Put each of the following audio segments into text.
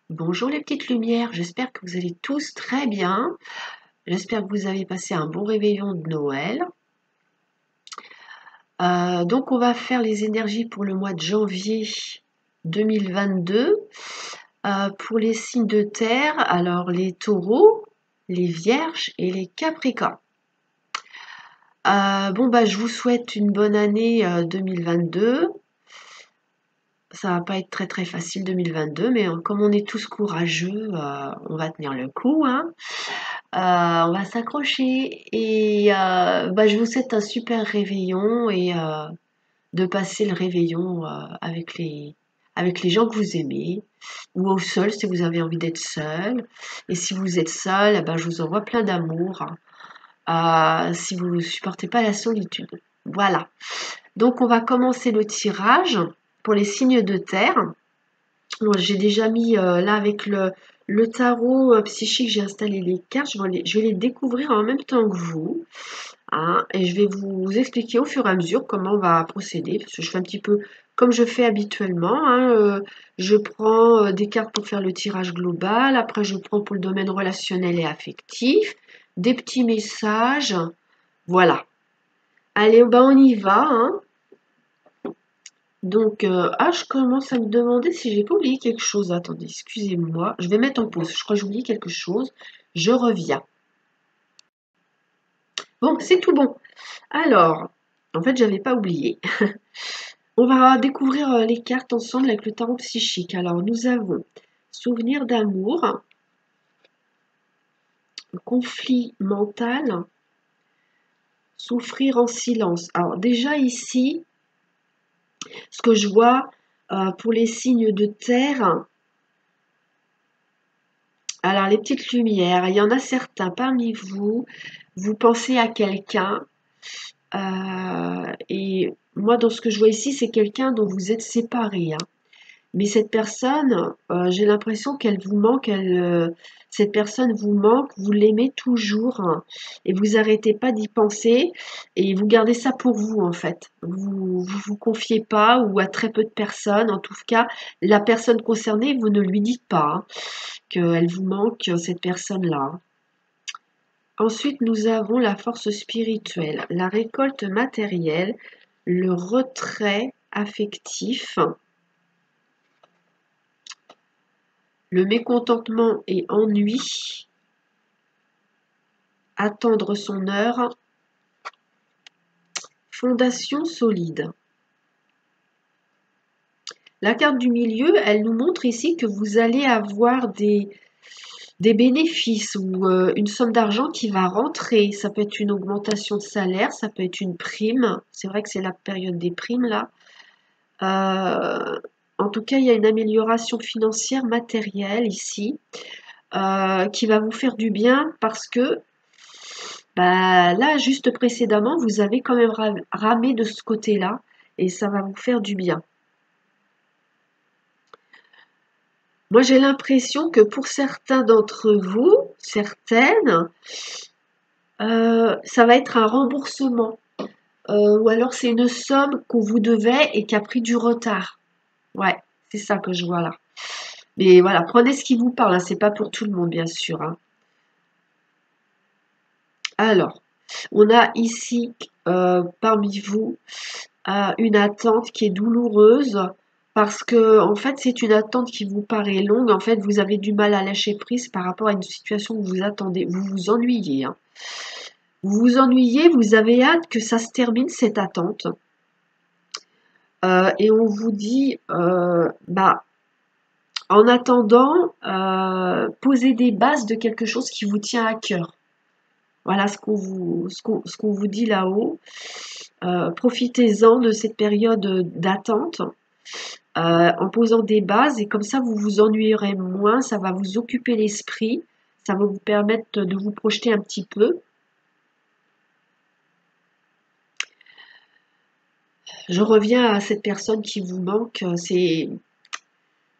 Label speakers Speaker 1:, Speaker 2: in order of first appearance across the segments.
Speaker 1: Bonjour les petites lumières, j'espère que vous allez tous très bien. J'espère que vous avez passé un bon réveillon de Noël. Donc on va faire les énergies pour le mois de janvier 2022. Pour les signes de terre, alors les taureaux, les vierges et les capricornes. Je vous souhaite une bonne année 2022. Ça va pas être très facile 2022, mais comme on est tous courageux, on va tenir le coup, hein. On va s'accrocher et je vous souhaite un super réveillon et de passer le réveillon avec les gens que vous aimez ou au seul si vous avez envie d'être seul. Et si vous êtes seul, je vous envoie plein d'amour, si vous ne supportez pas la solitude. Voilà. Donc on va commencer le tirage pour les signes de terre. Bon, j'ai déjà mis là avec le tarot psychique, j'ai installé les cartes, je vais les découvrir en même temps que vous, hein, et je vais vous expliquer au fur et à mesure comment on va procéder, parce que je fais un petit peu comme je fais habituellement, hein, je prends des cartes pour faire le tirage global, après je prends pour le domaine relationnel et affectif, des petits messages, voilà. Allez, on y va, hein. Donc, je commence à me demander si j'ai pas oublié quelque chose. Attendez, excusez-moi. Je vais mettre en pause. Je crois que j'ai oublié quelque chose. Je reviens. Bon, c'est tout bon. Alors, en fait, j'avais pas oublié. On va découvrir les cartes ensemble avec le tarot psychique. Alors, nous avons souvenir d'amour, conflit mental, souffrir en silence. Alors, déjà ici, ce que je vois pour les signes de terre, alors, les petites lumières, il y en a certains parmi vous, vous pensez à quelqu'un, et moi, dans ce que je vois ici, c'est quelqu'un dont vous êtes séparés, hein. Mais cette personne, j'ai l'impression qu'elle vous manque, cette personne vous manque, vous l'aimez toujours, hein, et vous arrêtez pas d'y penser et vous gardez ça pour vous en fait. Vous confiez pas ou à très peu de personnes. En tout cas, la personne concernée, vous ne lui dites pas, hein, qu'elle vous manque, cette personne-là. Ensuite, nous avons la force spirituelle, la récolte matérielle, le retrait affectif, le mécontentement et ennui, attendre son heure, fondation solide. La carte du milieu, elle nous montre ici que vous allez avoir des bénéfices ou une somme d'argent qui va rentrer. Ça peut être une augmentation de salaire, ça peut être une prime. C'est vrai que c'est la période des primes là. En tout cas, il y a une amélioration financière matérielle ici qui va vous faire du bien parce que là, juste précédemment, vous avez quand même ramé de ce côté-là et ça va vous faire du bien. Moi, j'ai l'impression que pour certains d'entre vous, certaines, ça va être un remboursement. Ou alors c'est une somme qu'on vous devait et qui a pris du retard. Ouais, c'est ça que je vois là. Mais voilà, prenez ce qui vous parle, hein, c'est pas pour tout le monde, bien sûr, hein. Alors, on a ici parmi vous une attente qui est douloureuse parce que en fait c'est une attente qui vous paraît longue. En fait, vous avez du mal à lâcher prise par rapport à une situation que vous attendez. Vous vous ennuyez, hein. Vous vous ennuyez, vous avez hâte que ça se termine cette attente. Et on vous dit, en attendant, posez des bases de quelque chose qui vous tient à cœur. Voilà ce qu'on vous dit là-haut. Profitez-en de cette période d'attente en posant des bases et comme ça vous vous ennuierez moins, ça va vous occuper l'esprit, ça va vous permettre de vous projeter un petit peu. Je reviens à cette personne qui vous manque, c'est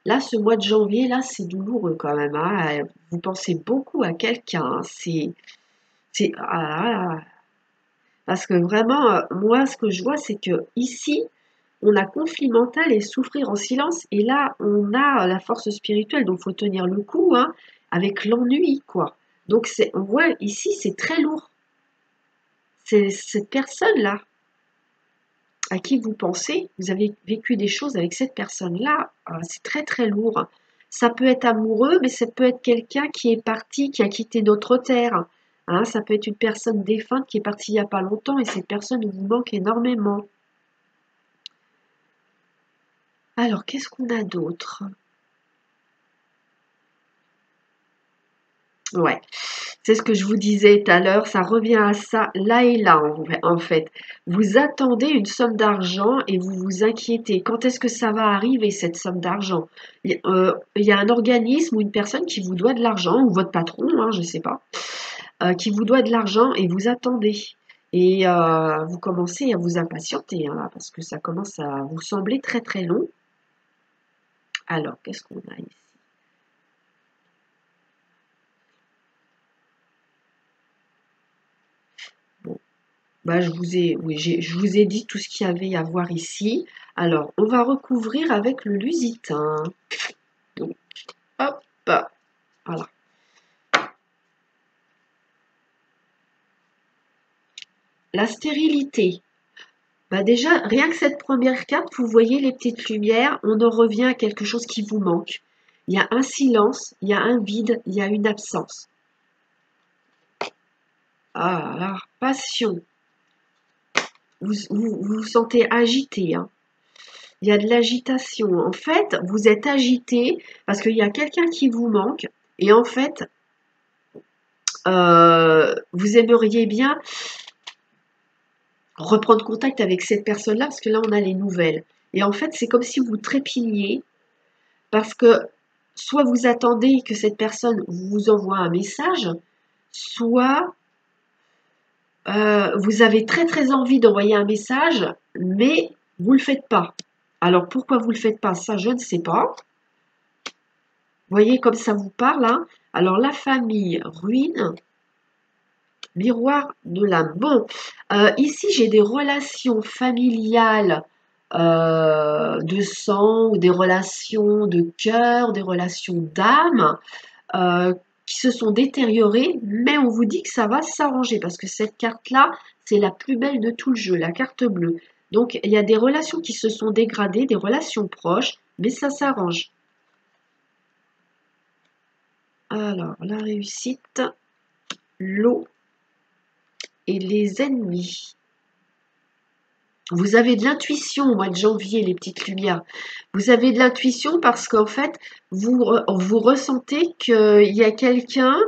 Speaker 1: là ce mois de janvier là c'est douloureux quand même, hein. Vous pensez beaucoup à quelqu'un, hein. Ah là là. Parce que vraiment moi ce que je vois c'est que ici on a conflit mental et souffrir en silence. Et là, on a la force spirituelle, donc il faut tenir le coup, hein, avec l'ennui, quoi. Donc on voit ici, c'est très lourd. C'est cette personne-là à qui vous pensez, vous avez vécu des choses avec cette personne-là, c'est très très lourd. Ça peut être amoureux, mais ça peut être quelqu'un qui est parti, qui a quitté notre terre. Hein, ça peut être une personne défunte qui est partie il n'y a pas longtemps et cette personne vous manque énormément. Alors, qu'est-ce qu'on a d'autre? Ouais, c'est ce que je vous disais tout à l'heure, ça revient à ça là et là en fait. Vous attendez une somme d'argent et vous vous inquiétez. Quand est-ce que ça va arriver cette somme d'argent? Il y a un organisme ou une personne qui vous doit de l'argent, ou votre patron, hein, je ne sais pas, qui vous doit de l'argent et vous attendez. Et vous commencez à vous impatienter, hein, parce que ça commence à vous sembler très très long. Alors, qu'est-ce qu'on a ici? Bon, bah, oui, je vous ai dit tout ce qu'il y avait à voir ici. Alors, on va recouvrir avec le lusitain. Donc, hop, voilà. La stérilité. Bah déjà, rien que cette première carte, vous voyez les petites lumières, on en revient à quelque chose qui vous manque. Il y a un silence, il y a un vide, il y a une absence. Ah là, passion. Vous sentez agité, hein. Il y a de l'agitation. En fait, vous êtes agité parce qu'il y a quelqu'un qui vous manque. Et en fait, vous aimeriez bien reprendre contact avec cette personne-là parce que là, on a les nouvelles. Et en fait, c'est comme si vous trépigniez parce que soit vous attendez que cette personne vous envoie un message, soit vous avez très très envie d'envoyer un message, mais vous ne le faites pas. Alors pourquoi vous ne le faites pas? Ça, je ne sais pas. Vous voyez comme ça vous parle, hein. Alors la famille, ruine, miroir de l'âme. Bon, ici j'ai des relations familiales de sang ou des relations de cœur, des relations d'âme euh, qui se sont détériorées, mais on vous dit que ça va s'arranger parce que cette carte-là, c'est la plus belle de tout le jeu, la carte bleue. Donc il y a des relations qui se sont dégradées, des relations proches, mais ça s'arrange. Alors, la réussite, l'eau et les ennemis. Vous avez de l'intuition au mois de janvier, les petites lumières. Vous avez de l'intuition parce qu'en fait, vous ressentez qu'il y a quelqu'un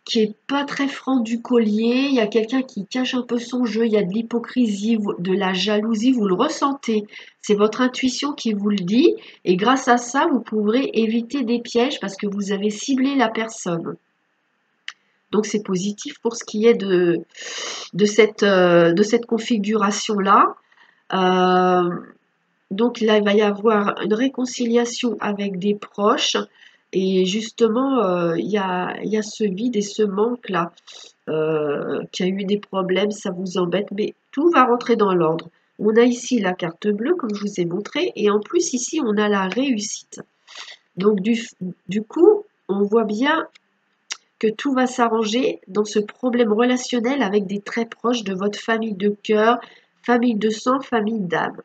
Speaker 1: qui est pas très franc du collier, il y a quelqu'un qui cache un peu son jeu, il y a de l'hypocrisie, de la jalousie, vous le ressentez. C'est votre intuition qui vous le dit et grâce à ça, vous pourrez éviter des pièges parce que vous avez ciblé la personne. Donc c'est positif pour ce qui est de cette configuration-là. Euh, donc là, il va y avoir une réconciliation avec des proches. Et justement, il y a ce vide et ce manque-là, qui a eu des problèmes, ça vous embête, mais tout va rentrer dans l'ordre. On a ici la carte bleue, comme je vous ai montré, et en plus ici, on a la réussite. Donc du coup, on voit bien que tout va s'arranger dans ce problème relationnel avec des très proches de votre famille de cœur, famille de sang, famille d'âme.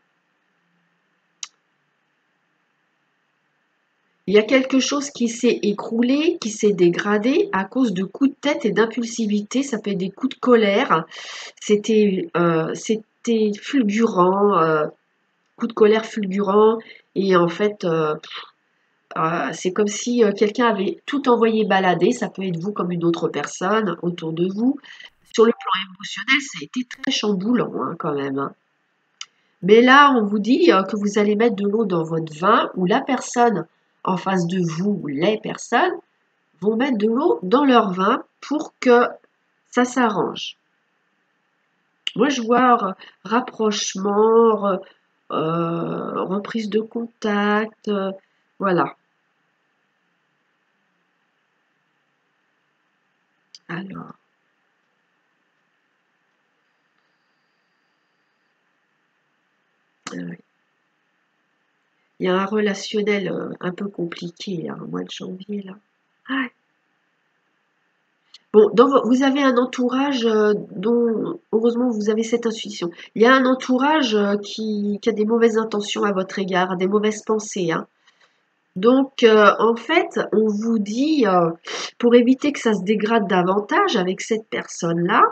Speaker 1: Il y a quelque chose qui s'est écroulé, qui s'est dégradé à cause de coups de tête et d'impulsivité. Ça peut être des coups de colère. C'était fulgurant, coup de colère fulgurant. Et en fait, c'est comme si quelqu'un avait tout envoyé balader. Ça peut être vous comme une autre personne autour de vous. Sur le plan émotionnel, ça a été très chamboulant, hein, quand même, hein. Mais là, on vous dit que vous allez mettre de l'eau dans votre vin ou la personne en face de vous, ou les personnes, vont mettre de l'eau dans leur vin pour que ça s'arrange. Moi, je vois rapprochement, reprise de contact, voilà. Alors, oui. Il y a un relationnel un peu compliqué, hein, au mois de janvier, là. Ah, bon, vous avez un entourage dont, heureusement, vous avez cette intuition. Il y a un entourage qui a des mauvaises intentions à votre égard, des mauvaises pensées, hein. Donc, en fait, on vous dit, pour éviter que ça se dégrade davantage avec cette personne-là,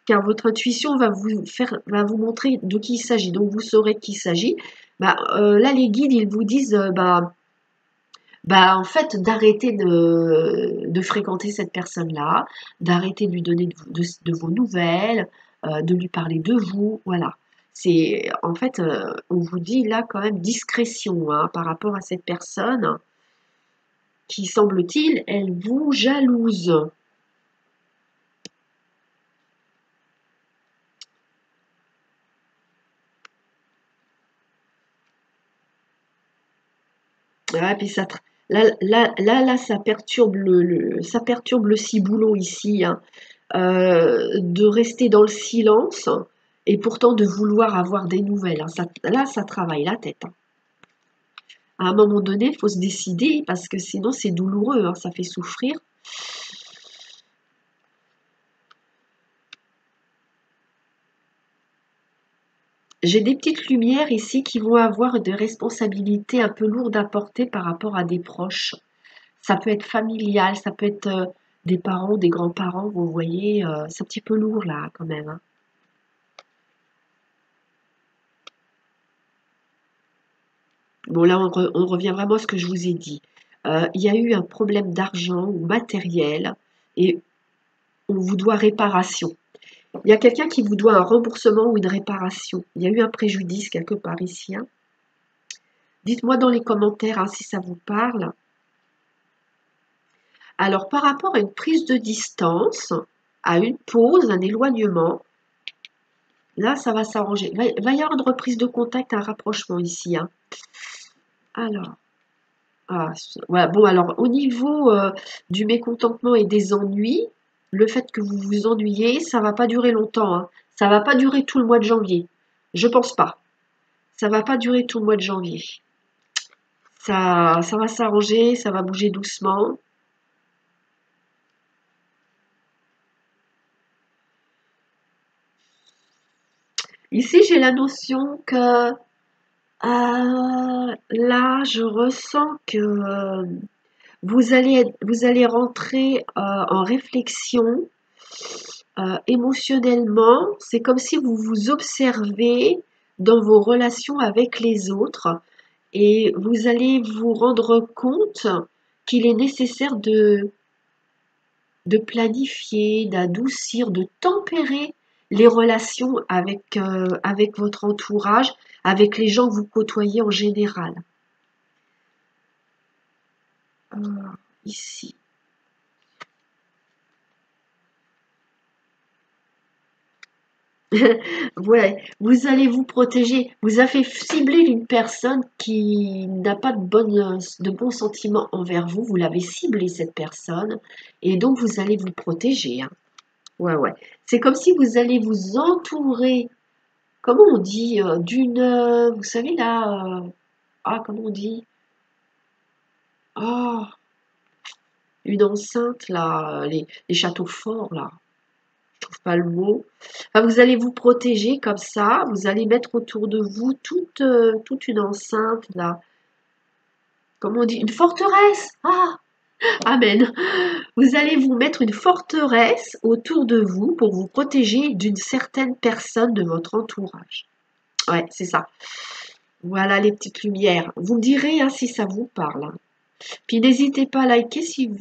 Speaker 1: car votre intuition va vous montrer de qui il s'agit. Donc, vous saurez de qui il s'agit. Bah, là, les guides, ils vous disent, en fait, d'arrêter de fréquenter cette personne-là, d'arrêter de lui donner de vos nouvelles, de lui parler de vous, voilà. C'est, en fait, on vous dit là quand même discrétion, hein, par rapport à cette personne qui, semble-t-il, elle vous jalouse. Ouais, puis là, ça perturbe ça perturbe le ciboulot ici, hein. De rester dans le silence et pourtant de vouloir avoir des nouvelles, hein. Là, ça travaille la tête, hein. À un moment donné, il faut se décider parce que sinon c'est douloureux, hein, ça fait souffrir. J'ai des petites lumières ici qui vont avoir des responsabilités un peu lourdes à porter par rapport à des proches. Ça peut être familial, ça peut être des parents, des grands-parents, vous voyez, c'est un petit peu lourd là quand même, hein. Bon, là, on revient vraiment à ce que je vous ai dit. Il y a eu un problème d'argent ou matériel et on vous doit réparation. Il y a quelqu'un qui vous doit un remboursement ou une réparation. Il y a eu un préjudice quelque part ici, hein. Dites-moi dans les commentaires, hein, si ça vous parle. Alors, par rapport à une prise de distance, à une pause, un éloignement, là, ça va s'arranger. Va y avoir une reprise de contact, un rapprochement ici, hein. Alors. Voilà. Bon, alors au niveau du mécontentement et des ennuis, le fait que vous vous ennuyez, ça va pas durer longtemps, hein. Ça va pas durer tout le mois de janvier. Je pense pas. Ça va pas durer tout le mois de janvier. Ça va s'arranger, ça va bouger doucement. Ici, j'ai la notion que là, je ressens que vous allez rentrer en réflexion. Émotionnellement, c'est comme si vous vous observez dans vos relations avec les autres et vous allez vous rendre compte qu'il est nécessaire de planifier, d'adoucir, de tempérer les relations avec votre entourage, avec les gens que vous côtoyez en général. Ici. Ouais, vous allez vous protéger. Vous avez ciblé une personne qui n'a pas de bons sentiments envers vous. Vous l'avez ciblé, cette personne. Et donc, vous allez vous protéger, hein. Ouais, ouais. C'est comme si vous allez vous entourer, comment on dit, vous savez là, comment on dit? Ah, une enceinte là, les châteaux forts là. Je trouve pas le mot. Enfin, vous allez vous protéger comme ça, vous allez mettre autour de vous toute une enceinte, là. Comment on dit? Une forteresse! Ah! Amen! Vous allez vous mettre une forteresse autour de vous pour vous protéger d'une certaine personne de votre entourage. Ouais, c'est ça. Voilà les petites lumières. Vous me direz hein, si ça vous parle, hein. Puis n'hésitez pas à liker si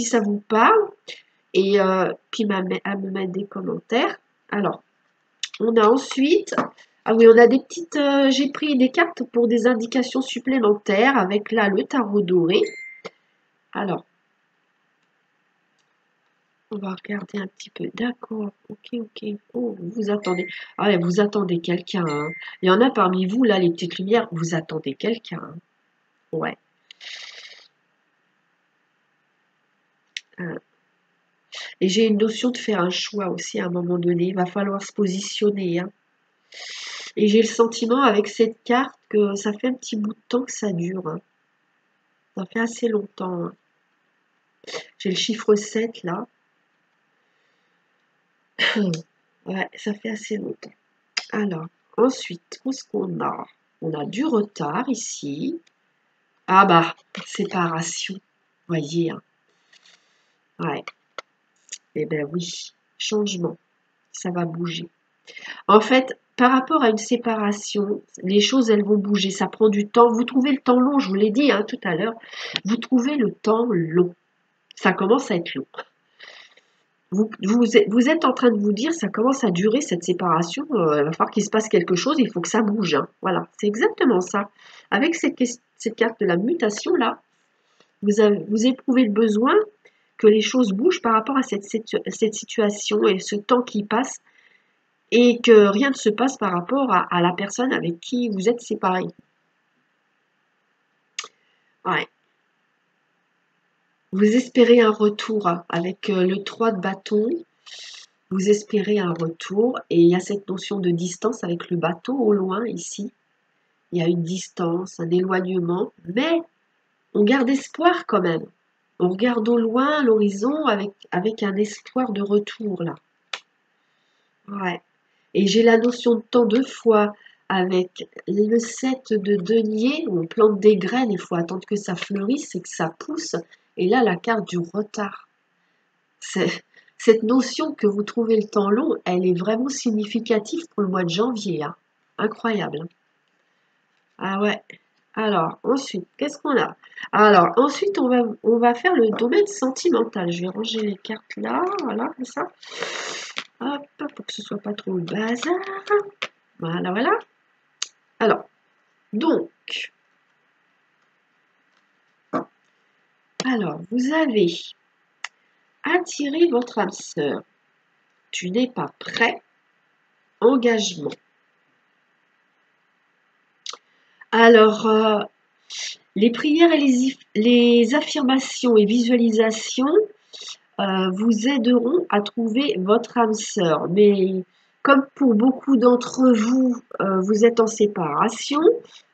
Speaker 1: ça vous parle et puis à me mettre des commentaires. Alors, on a ensuite, ah oui, on a des petites, j'ai pris des cartes pour des indications supplémentaires avec là le tarot doré. Alors, on va regarder un petit peu. D'accord, ok, ok. Oh, vous attendez. Ah ouais, vous attendez quelqu'un, hein. Il y en a parmi vous, là, les petites lumières, vous attendez quelqu'un, hein. Ouais. Et j'ai une notion de faire un choix aussi à un moment donné. Il va falloir se positionner, hein. Et j'ai le sentiment avec cette carte que ça fait un petit bout de temps que ça dure, hein. Ça fait assez longtemps, hein. J'ai le chiffre 7 là. Ouais, ça fait assez longtemps. Alors, ensuite, qu'est-ce qu'on a? On a du retard ici. Ah bah, séparation. Voyez, hein. Ouais. Eh ben oui, changement. Ça va bouger. En fait, par rapport à une séparation, les choses, elles vont bouger. Ça prend du temps. Vous trouvez le temps long, je vous l'ai dit hein, tout à l'heure. Vous trouvez le temps long. Ça commence à être long. Vous êtes en train de vous dire, ça commence à durer cette séparation, il va falloir qu'il se passe quelque chose, il faut que ça bouge, hein. Voilà, c'est exactement ça. Avec cette carte de la mutation là, vous éprouvez le besoin que les choses bougent par rapport à cette situation et ce temps qui passe et que rien ne se passe par rapport à la personne avec qui vous êtes séparés. Ouais. Vous espérez un retour hein, avec le 3 de bâton. Vous espérez un retour et il y a cette notion de distance avec le bateau au loin ici. Il y a une distance, un éloignement, mais on garde espoir quand même. On regarde au loin l'horizon avec un espoir de retour là. Ouais. Et j'ai la notion de temps deux fois avec le 7 de denier, où on plante des graines, il faut attendre que ça fleurisse et que ça pousse. Et là, la carte du retard. Cette notion que vous trouvez le temps long, elle est vraiment significative pour le mois de janvier, hein. Incroyable, hein. Ah ouais. Alors, ensuite, qu'est-ce qu'on a? Alors, ensuite, on va faire le domaine sentimental. Je vais ranger les cartes là, voilà, comme ça. Hop, pour que ce soit pas trop le bazar. Voilà, voilà. Alors, donc, vous avez attiré votre âme sœur. Tu n'es pas prêt. Engagement. Alors, les prières et les affirmations et visualisations vous aideront à trouver votre âme sœur. Mais comme pour beaucoup d'entre vous, vous êtes en séparation,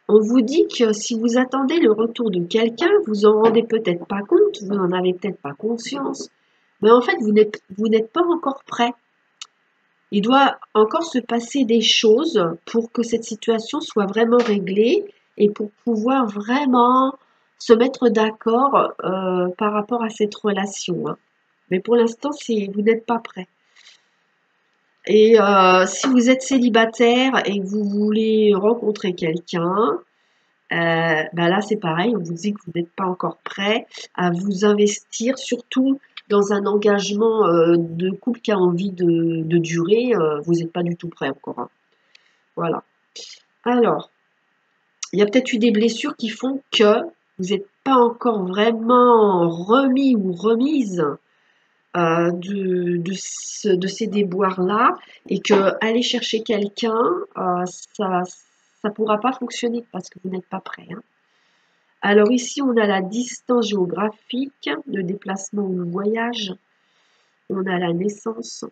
Speaker 1: on vous dit que si vous attendez le retour de quelqu'un, vous en rendez peut-être pas compte, vous n'en avez peut-être pas conscience, mais en fait, vous n'êtes pas encore prêt. Il doit encore se passer des choses pour que cette situation soit vraiment réglée et pour pouvoir vraiment se mettre d'accord par rapport à cette relation, hein. Mais pour l'instant, vous n'êtes pas prêt. Et si vous êtes célibataire et que vous voulez rencontrer quelqu'un, bah là c'est pareil, on vous dit que vous n'êtes pas encore prêt à vous investir, surtout dans un engagement de couple qui a envie de durer, vous n'êtes pas du tout prêt encore, hein. Voilà. Alors, il y a peut-être eu des blessures qui font que vous n'êtes pas encore vraiment remis ou remise de ces déboires-là et que aller chercher quelqu'un, ça ne pourra pas fonctionner parce que vous n'êtes pas prêt, hein. Alors ici, on a la distance géographique, le déplacement ou le voyage. On a la naissance.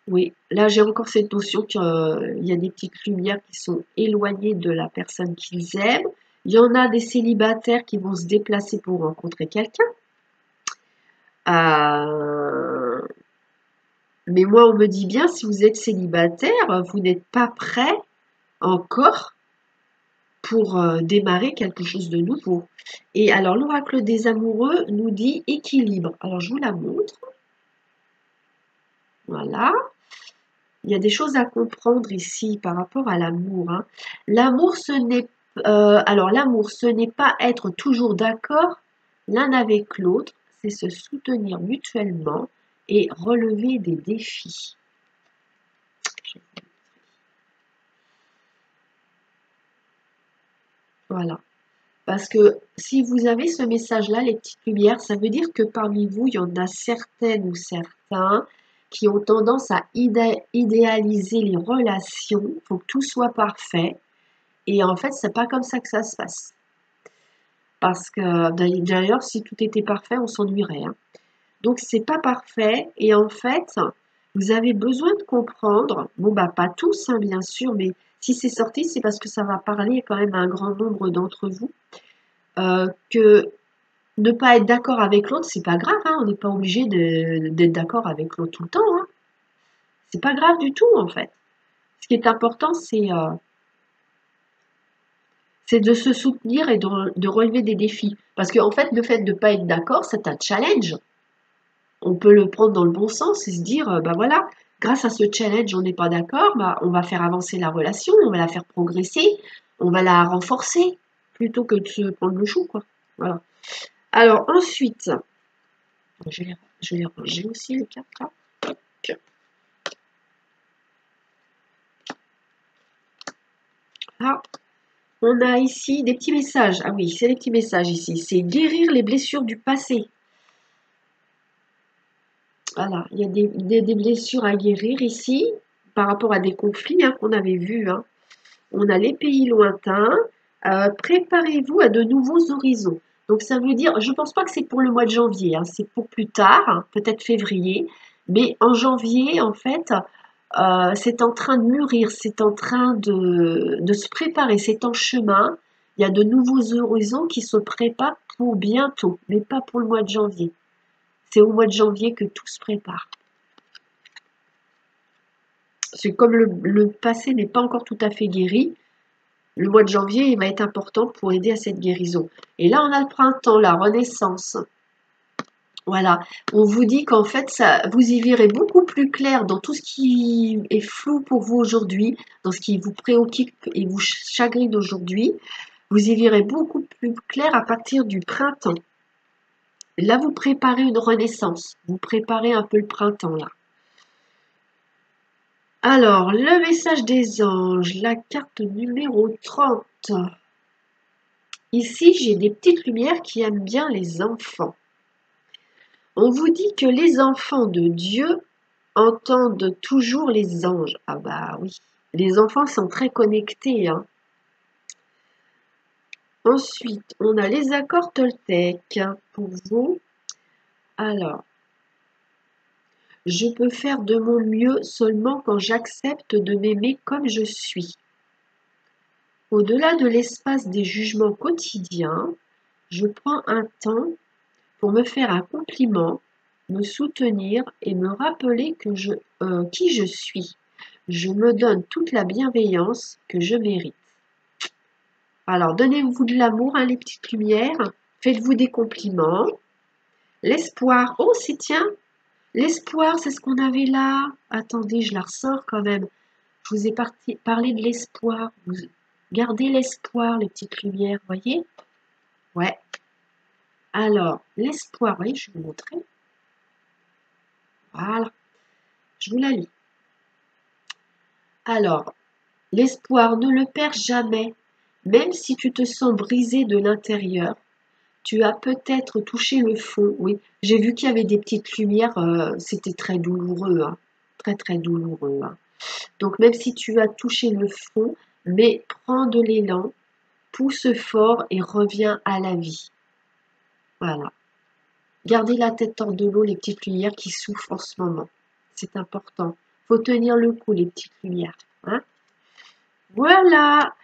Speaker 1: Oui, là j'ai encore cette notion qu'il y a des petites lumières qui sont éloignées de la personne qu'ils aiment. Il y en a des célibataires qui vont se déplacer pour rencontrer quelqu'un. Euh, Mais moi, on me dit bien, si vous êtes célibataire, vous n'êtes pas prêt encore pour démarrer quelque chose de nouveau. Et alors, l'oracle des amoureux nous dit équilibre. Alors, je vous la montre. Voilà. Il y a des choses à comprendre ici par rapport à l'amour, hein. L'amour, l'amour, ce n'est pas être toujours d'accord l'un avec l'autre, c'est se soutenir mutuellement et relever des défis. Voilà. Parce que si vous avez ce message-là, les petites lumières, ça veut dire que parmi vous, il y en a certaines ou certains qui ont tendance à idéaliser les relations. Il faut que tout soit parfait. Et en fait, c'est pas comme ça que ça se passe. Parce que d'ailleurs, si tout était parfait, on s'ennuierait, hein. Donc, c'est pas parfait. Et en fait, Vous avez besoin de comprendre, bon bah pas tous hein, bien sûr, mais si c'est sorti, c'est parce que ça va parler quand même à un grand nombre d'entre vous, que ne pas être d'accord avec l'autre, c'est pas grave, hein, on n'est pas obligé d'être d'accord avec l'autre tout le temps, hein. C'est pas grave du tout en fait. Ce qui est important, c'est de se soutenir et de relever des défis. Parce qu'en fait, le fait de ne pas être d'accord, c'est un challenge. On peut le prendre dans le bon sens et se dire, bah voilà, grâce à ce challenge, on n'est pas d'accord, bah, on va faire avancer la relation, on va la faire progresser, on va la renforcer, plutôt que de se prendre le chou, quoi. Voilà. Alors ensuite, je vais ranger aussi les cartes là. Là, on a ici des petits messages. Ah oui, c'est les petits messages ici. C'est guérir les blessures du passé. Voilà, il y a des blessures à guérir ici par rapport à des conflits hein, qu'on avait vus. Hein. On a les pays lointains. Préparez-vous à de nouveaux horizons. Donc ça veut dire, je ne pense pas que c'est pour le mois de janvier, hein, c'est pour plus tard, hein, peut-être février. Mais en janvier, en fait, c'est en train de mûrir, c'est en train de se préparer, c'est en chemin. Il y a de nouveaux horizons qui se préparent pour bientôt, mais pas pour le mois de janvier. C'est au mois de janvier que tout se prépare. C'est comme le passé n'est pas encore tout à fait guéri, le mois de janvier il va être important pour aider à cette guérison. Et là, on a le printemps, la renaissance. Voilà, on vous dit qu'en fait, ça, vous y verrez beaucoup plus clair dans tout ce qui est flou pour vous aujourd'hui, dans ce qui vous préoccupe et vous chagrine aujourd'hui. Vous y verrez beaucoup plus clair à partir du printemps. Là, vous préparez une renaissance. Vous préparez un peu le printemps, là. Alors, le message des anges, la carte numéro 30. Ici, j'ai des petites lumières qui aiment bien les enfants. On vous dit que les enfants de Dieu entendent toujours les anges. Ah bah oui, les enfants sont très connectés. Hein. Ensuite, on a les accords toltèques pour vous. Alors, je peux faire de mon mieux seulement quand j'accepte de m'aimer comme je suis. Au-delà de l'espace des jugements quotidiens, je prends un temps pour me faire un compliment, me soutenir et me rappeler qui je suis. Je me donne toute la bienveillance que je mérite. Alors, donnez-vous de l'amour, hein, les petites lumières. Faites-vous des compliments. L'espoir. Oh, c'est tiens. L'espoir, c'est ce qu'on avait là. Attendez, je la ressors quand même. Je vous ai parlé de l'espoir. Vous gardez l'espoir, les petites lumières, voyez? Ouais. Alors, l'espoir, oui, je vais vous montrer. Voilà. Je vous la lis. Alors, l'espoir, ne le perds jamais. Même si tu te sens brisé de l'intérieur, tu as peut-être touché le fond. Oui, j'ai vu qu'il y avait des petites lumières. C'était très douloureux. Hein. Très, très douloureux. Hein. Donc, même si tu as touché le fond, mais prends de l'élan, pousse fort et reviens à la vie. Voilà. Gardez la tête hors de l'eau, les petites lumières qui souffrent en ce moment. C'est important. Faut tenir le coup, les petites lumières. Hein. Voilà.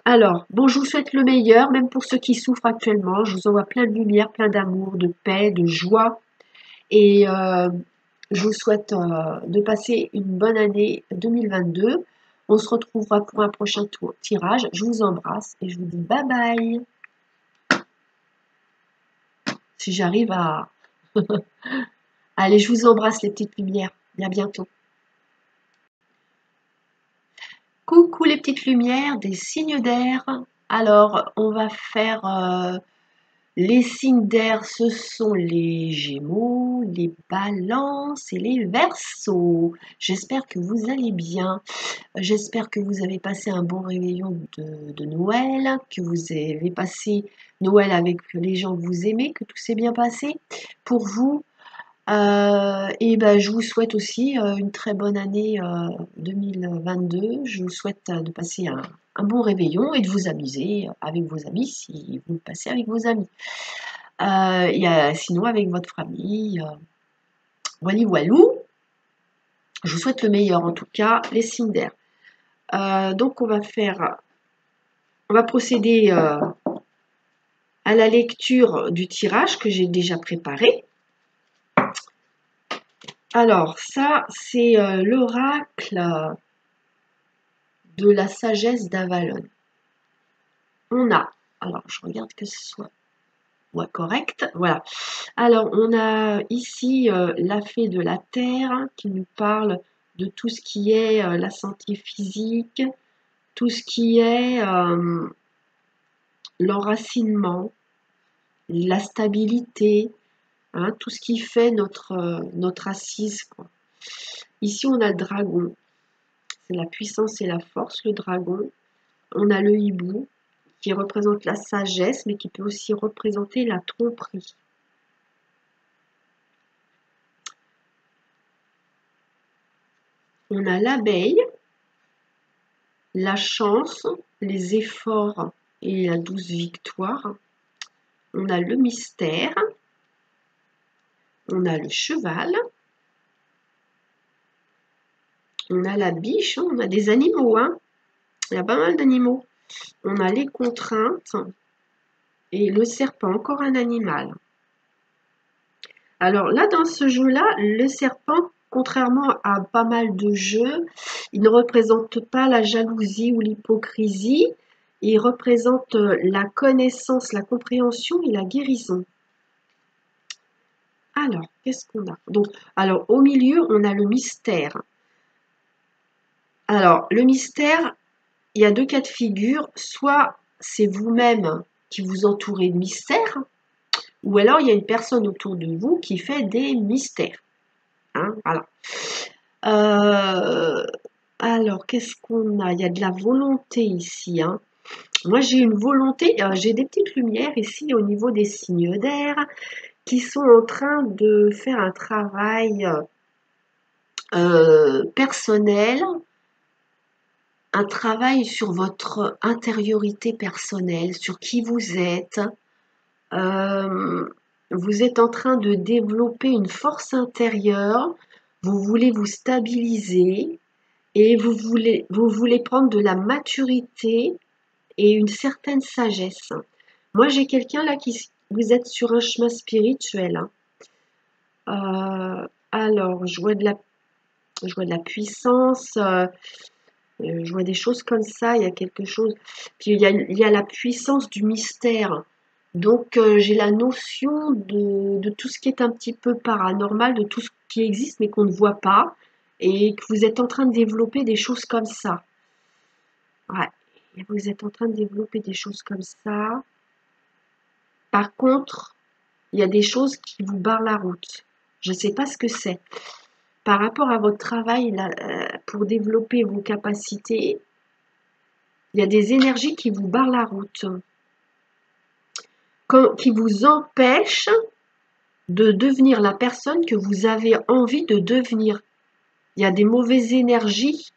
Speaker 1: Alors, bon, je vous souhaite le meilleur, même pour ceux qui souffrent actuellement. Je vous envoie plein de lumière, plein d'amour, de paix, de joie. Et je vous souhaite de passer une bonne année 2022. On se retrouvera pour un prochain tirage. Je vous embrasse et je vous dis bye bye. Si j'arrive à... Allez, je vous embrasse les petites lumières. À bientôt. Coucou les petites lumières des signes d'air. Alors, on va faire les signes d'air, ce sont les Gémeaux, les Balances et les Verseaux. J'espère que vous allez bien. J'espère que vous avez passé un bon réveillon de Noël, que vous avez passé Noël avec les gens que vous aimez, que tout s'est bien passé pour vous. Et ben, je vous souhaite aussi une très bonne année 2022. Je vous souhaite de passer un bon réveillon et de vous amuser avec vos amis si vous le passez avec vos amis. Sinon avec votre famille. Wally Walou. Je vous souhaite le meilleur, en tout cas, les signes d'air. Donc, on va procéder à la lecture du tirage que j'ai déjà préparé. Alors, ça, c'est l'oracle de la sagesse d'Avalon. On a, alors je regarde que ce soit correct, voilà. Alors, on a ici la fée de la terre qui nous parle de tout ce qui est la santé physique, tout ce qui est l'enracinement, la stabilité, hein, tout ce qui fait notre assise, quoi. Ici, on a le dragon. C'est la puissance et la force, le dragon. On a le hibou, qui représente la sagesse, mais qui peut aussi représenter la tromperie. On a l'abeille, la chance, les efforts et la douce victoire. On a le mystère. On a le cheval. On a la biche, on a des animaux, hein. Il y a pas mal d'animaux. On a les contraintes et le serpent, encore un animal. Alors là, dans ce jeu-là, le serpent, contrairement à pas mal de jeux, il ne représente pas la jalousie ou l'hypocrisie. Il représente la connaissance, la compréhension et la guérison. Alors, qu'est-ce qu'on a? Donc, alors, au milieu, on a le mystère. Alors, le mystère, il y a deux cas de figure. Soit c'est vous-même qui vous entourez de mystère, ou alors il y a une personne autour de vous qui fait des mystères. Hein, voilà. Alors, qu'est-ce qu'on a? Il y a de la volonté ici, hein. Moi, j'ai une volonté, j'ai des petites lumières ici au niveau des signes d'air qui sont en train de faire un travail personnel, un travail sur votre intériorité personnelle, sur qui vous êtes. Vous êtes en train de développer une force intérieure, vous voulez vous stabiliser et vous voulez prendre de la maturité et une certaine sagesse. Moi, j'ai quelqu'un là vous êtes sur un chemin spirituel, hein. Alors, je vois de la puissance, je vois des choses comme ça, il y a quelque chose. Puis il y a la puissance du mystère. Donc, j'ai la notion de tout ce qui est un petit peu paranormal, de tout ce qui existe mais qu'on ne voit pas, et que vous êtes en train de développer des choses comme ça. Ouais, et vous êtes en train de développer des choses comme ça. Par contre, il y a des choses qui vous barrent la route. Je ne sais pas ce que c'est. Par rapport à votre travail là, pour développer vos capacités, il y a des énergies qui vous barrent la route, qui vous empêchent de devenir la personne que vous avez envie de devenir. Il y a des mauvaises énergies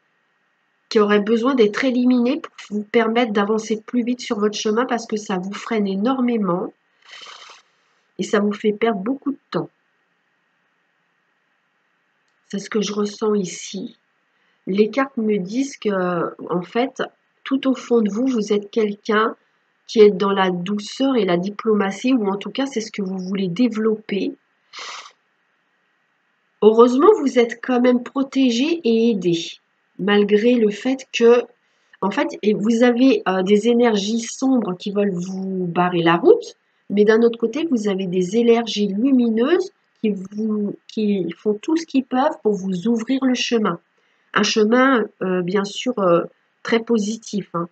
Speaker 1: qui auraient besoin d'être éliminées pour vous permettre d'avancer plus vite sur votre chemin parce que ça vous freine énormément et ça vous fait perdre beaucoup de temps. C'est ce que je ressens ici. Les cartes me disent que, en fait, tout au fond de vous, vous êtes quelqu'un qui est dans la douceur et la diplomatie, ou en tout cas, c'est ce que vous voulez développer. Heureusement, vous êtes quand même protégé et aidé, malgré le fait que, en fait, vous avez des énergies sombres qui veulent vous barrer la route, mais d'un autre côté, vous avez des énergies lumineuses qui font tout ce qu'ils peuvent pour vous ouvrir le chemin. Un chemin, bien sûr, très positif, hein.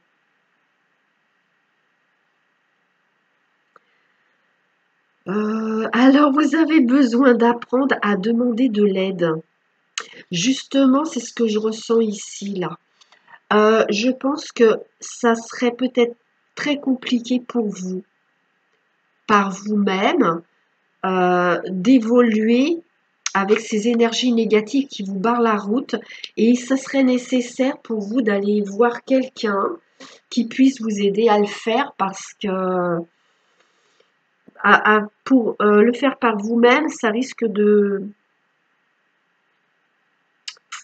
Speaker 1: Alors, vous avez besoin d'apprendre à demander de l'aide. Justement, c'est ce que je ressens ici, là. Je pense que ça serait peut-être très compliqué pour vous, par vous-même, d'évoluer avec ces énergies négatives qui vous barrent la route. Et ça serait nécessaire pour vous d'aller voir quelqu'un qui puisse vous aider à le faire parce que pour le faire par vous-même, ça risque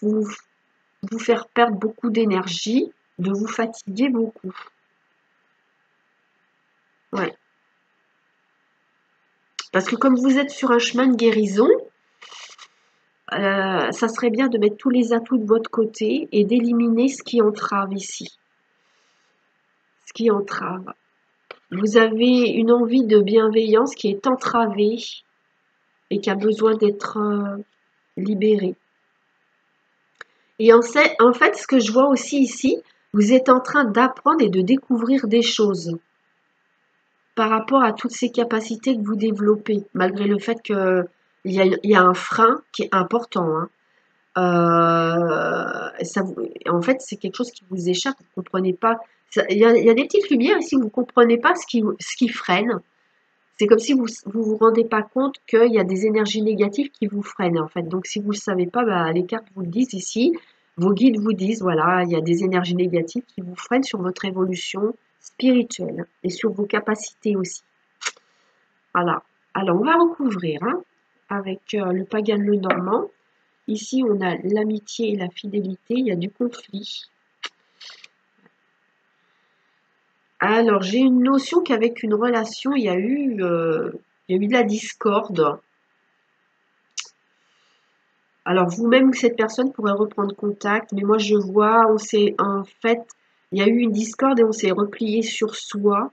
Speaker 1: vous faire perdre beaucoup d'énergie, de vous fatiguer beaucoup. Ouais. Parce que comme vous êtes sur un chemin de guérison, ça serait bien de mettre tous les atouts de votre côté et d'éliminer ce qui entrave ici. Ce qui entrave. Vous avez une envie de bienveillance qui est entravée et qui a besoin d'être libérée. Et en fait, ce que je vois aussi ici, vous êtes en train d'apprendre et de découvrir des choses par rapport à toutes ces capacités que vous développez, malgré le fait qu'il y a un frein qui est important. Hein. En fait, c'est quelque chose qui vous échappe, vous ne comprenez pas. Il y a des petites lumières ici, vous ne comprenez pas ce qui freine. C'est comme si vous vous rendez pas compte qu'il y a des énergies négatives qui vous freinent, en fait. Donc, si vous ne le savez pas, bah, les cartes vous le disent ici. Vos guides vous disent, voilà, il y a des énergies négatives qui vous freinent sur votre évolution spirituelle et sur vos capacités aussi. Voilà. Alors, on va recouvrir hein, avec le pagan le normand. Ici, on a l'amitié et la fidélité. Il y a du conflit. Alors, j'ai une notion qu'avec une relation, il y a eu de la discorde. Alors, vous-même ou cette personne pourrait reprendre contact, mais moi, je vois, en fait, il y a eu une discorde et on s'est replié sur soi.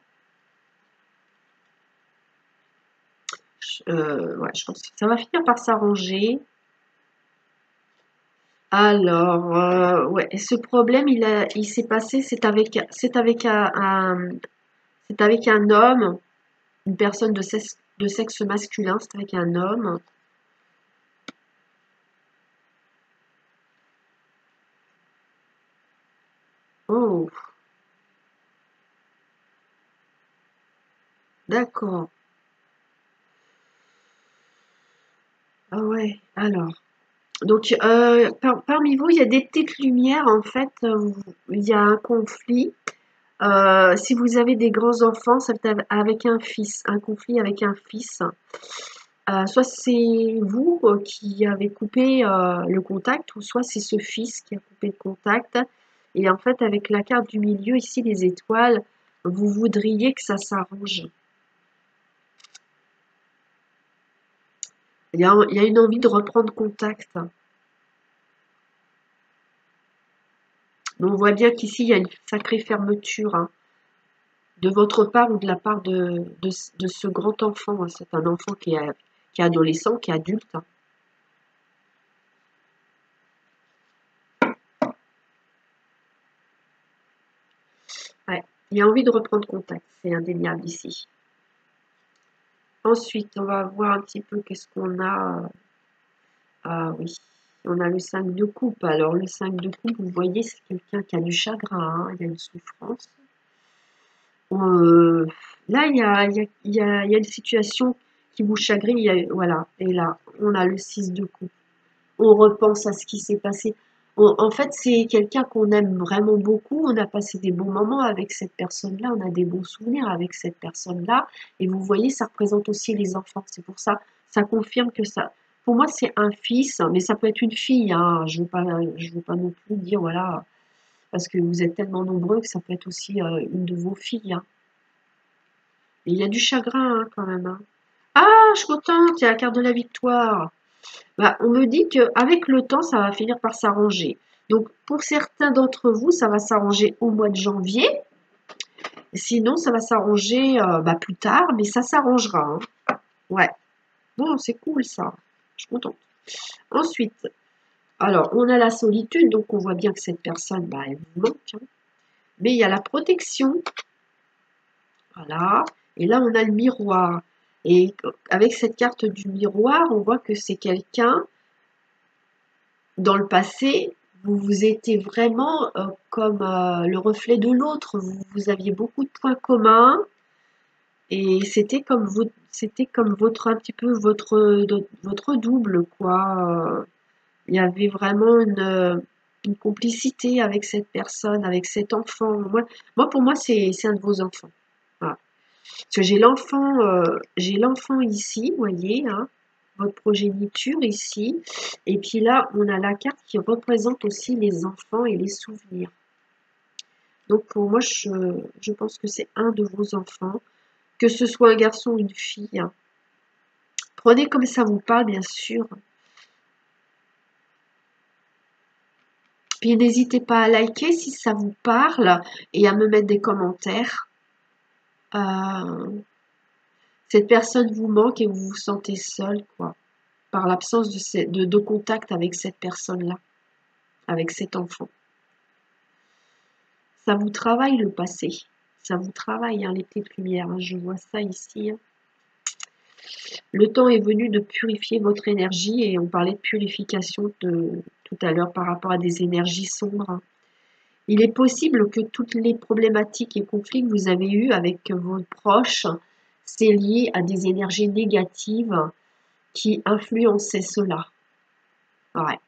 Speaker 1: Ouais, je pense que ça va finir par s'arranger. Alors, ouais, et ce problème, il s'est passé, c'est avec un homme, une personne de sexe masculin, c'est avec un homme. Oh, d'accord. Ah ouais, alors. Donc, parmi vous, il y a des petites lumières, en fait, il y a un conflit. Si vous avez des grands enfants, c'est avec un fils, un conflit avec un fils. Soit c'est vous qui avez coupé le contact, ou soit c'est ce fils qui a coupé le contact. Et en fait, avec la carte du milieu, ici, les étoiles, vous voudriez que ça s'arrange. Il y a une envie de reprendre contact. Mais on voit bien qu'ici, il y a une sacrée fermeture hein, de votre part ou de la part de ce grand enfant. Hein. C'est un enfant qui est adolescent, qui est adulte. Hein. Ouais. Il y a envie de reprendre contact, c'est indéniable ici. Ensuite, on va voir un petit peu qu'est-ce qu'on a. Ah oui, on a le 5 de coupe. Alors, le 5 de coupe, vous voyez, c'est quelqu'un qui a du chagrin, hein, il y a une souffrance. Euh, Là, il y a une situation qui vous chagrine. Voilà, et là, on a le 6 de coupe. On repense à ce qui s'est passé. En fait, c'est quelqu'un qu'on aime vraiment beaucoup. On a passé des bons moments avec cette personne-là. On a des bons souvenirs avec cette personne-là. Et vous voyez, ça représente aussi les enfants. C'est pour ça, ça confirme que ça. Pour moi, c'est un fils, mais ça peut être une fille. Hein. Je veux pas non plus dire voilà, parce que vous êtes tellement nombreux que ça peut être aussi une de vos filles. Hein. Et il y a du chagrin hein, quand même. Hein. Ah, je suis contente. Il y a la carte de la victoire. Bah, on me dit qu'avec le temps, ça va finir par s'arranger. Donc, pour certains d'entre vous, ça va s'arranger au mois de janvier. Sinon, ça va s'arranger bah, plus tard, mais ça s'arrangera. Hein. Ouais. Bon, c'est cool ça. Je suis contente. Ensuite, alors, on a la solitude, donc on voit bien que cette personne, bah, elle vous manque. Hein. Mais il y a la protection. Voilà. Et là, on a le miroir. Et avec cette carte du miroir, on voit que c'est quelqu'un dans le passé, vous vous étiez vraiment comme le reflet de l'autre. Vous aviez beaucoup de points communs et c'était comme votre un petit peu votre double quoi. Il y avait vraiment une complicité avec cette personne, avec cet enfant. Pour moi, c'est un de vos enfants. Voilà. Parce que j'ai l'enfant ici, vous voyez, hein, votre progéniture ici. Et puis là, on a la carte qui représente aussi les enfants et les souvenirs. Donc pour moi, je pense que c'est un de vos enfants, que ce soit un garçon ou une fille. Prenez comme ça vous parle, bien sûr. Puis n'hésitez pas à liker si ça vous parle et à me mettre des commentaires. Cette personne vous manque et vous vous sentez seul, quoi, par l'absence de contact avec cette personne-là, avec cet enfant. Ça vous travaille le passé. Ça vous travaille, hein, les petites lumières. Hein, je vois ça ici. Hein. Le temps est venu de purifier votre énergie et on parlait de purification tout à l'heure par rapport à des énergies sombres. Il est possible que toutes les problématiques et conflits que vous avez eus avec vos proches, c'est lié à des énergies négatives qui influençaient cela. Ouais.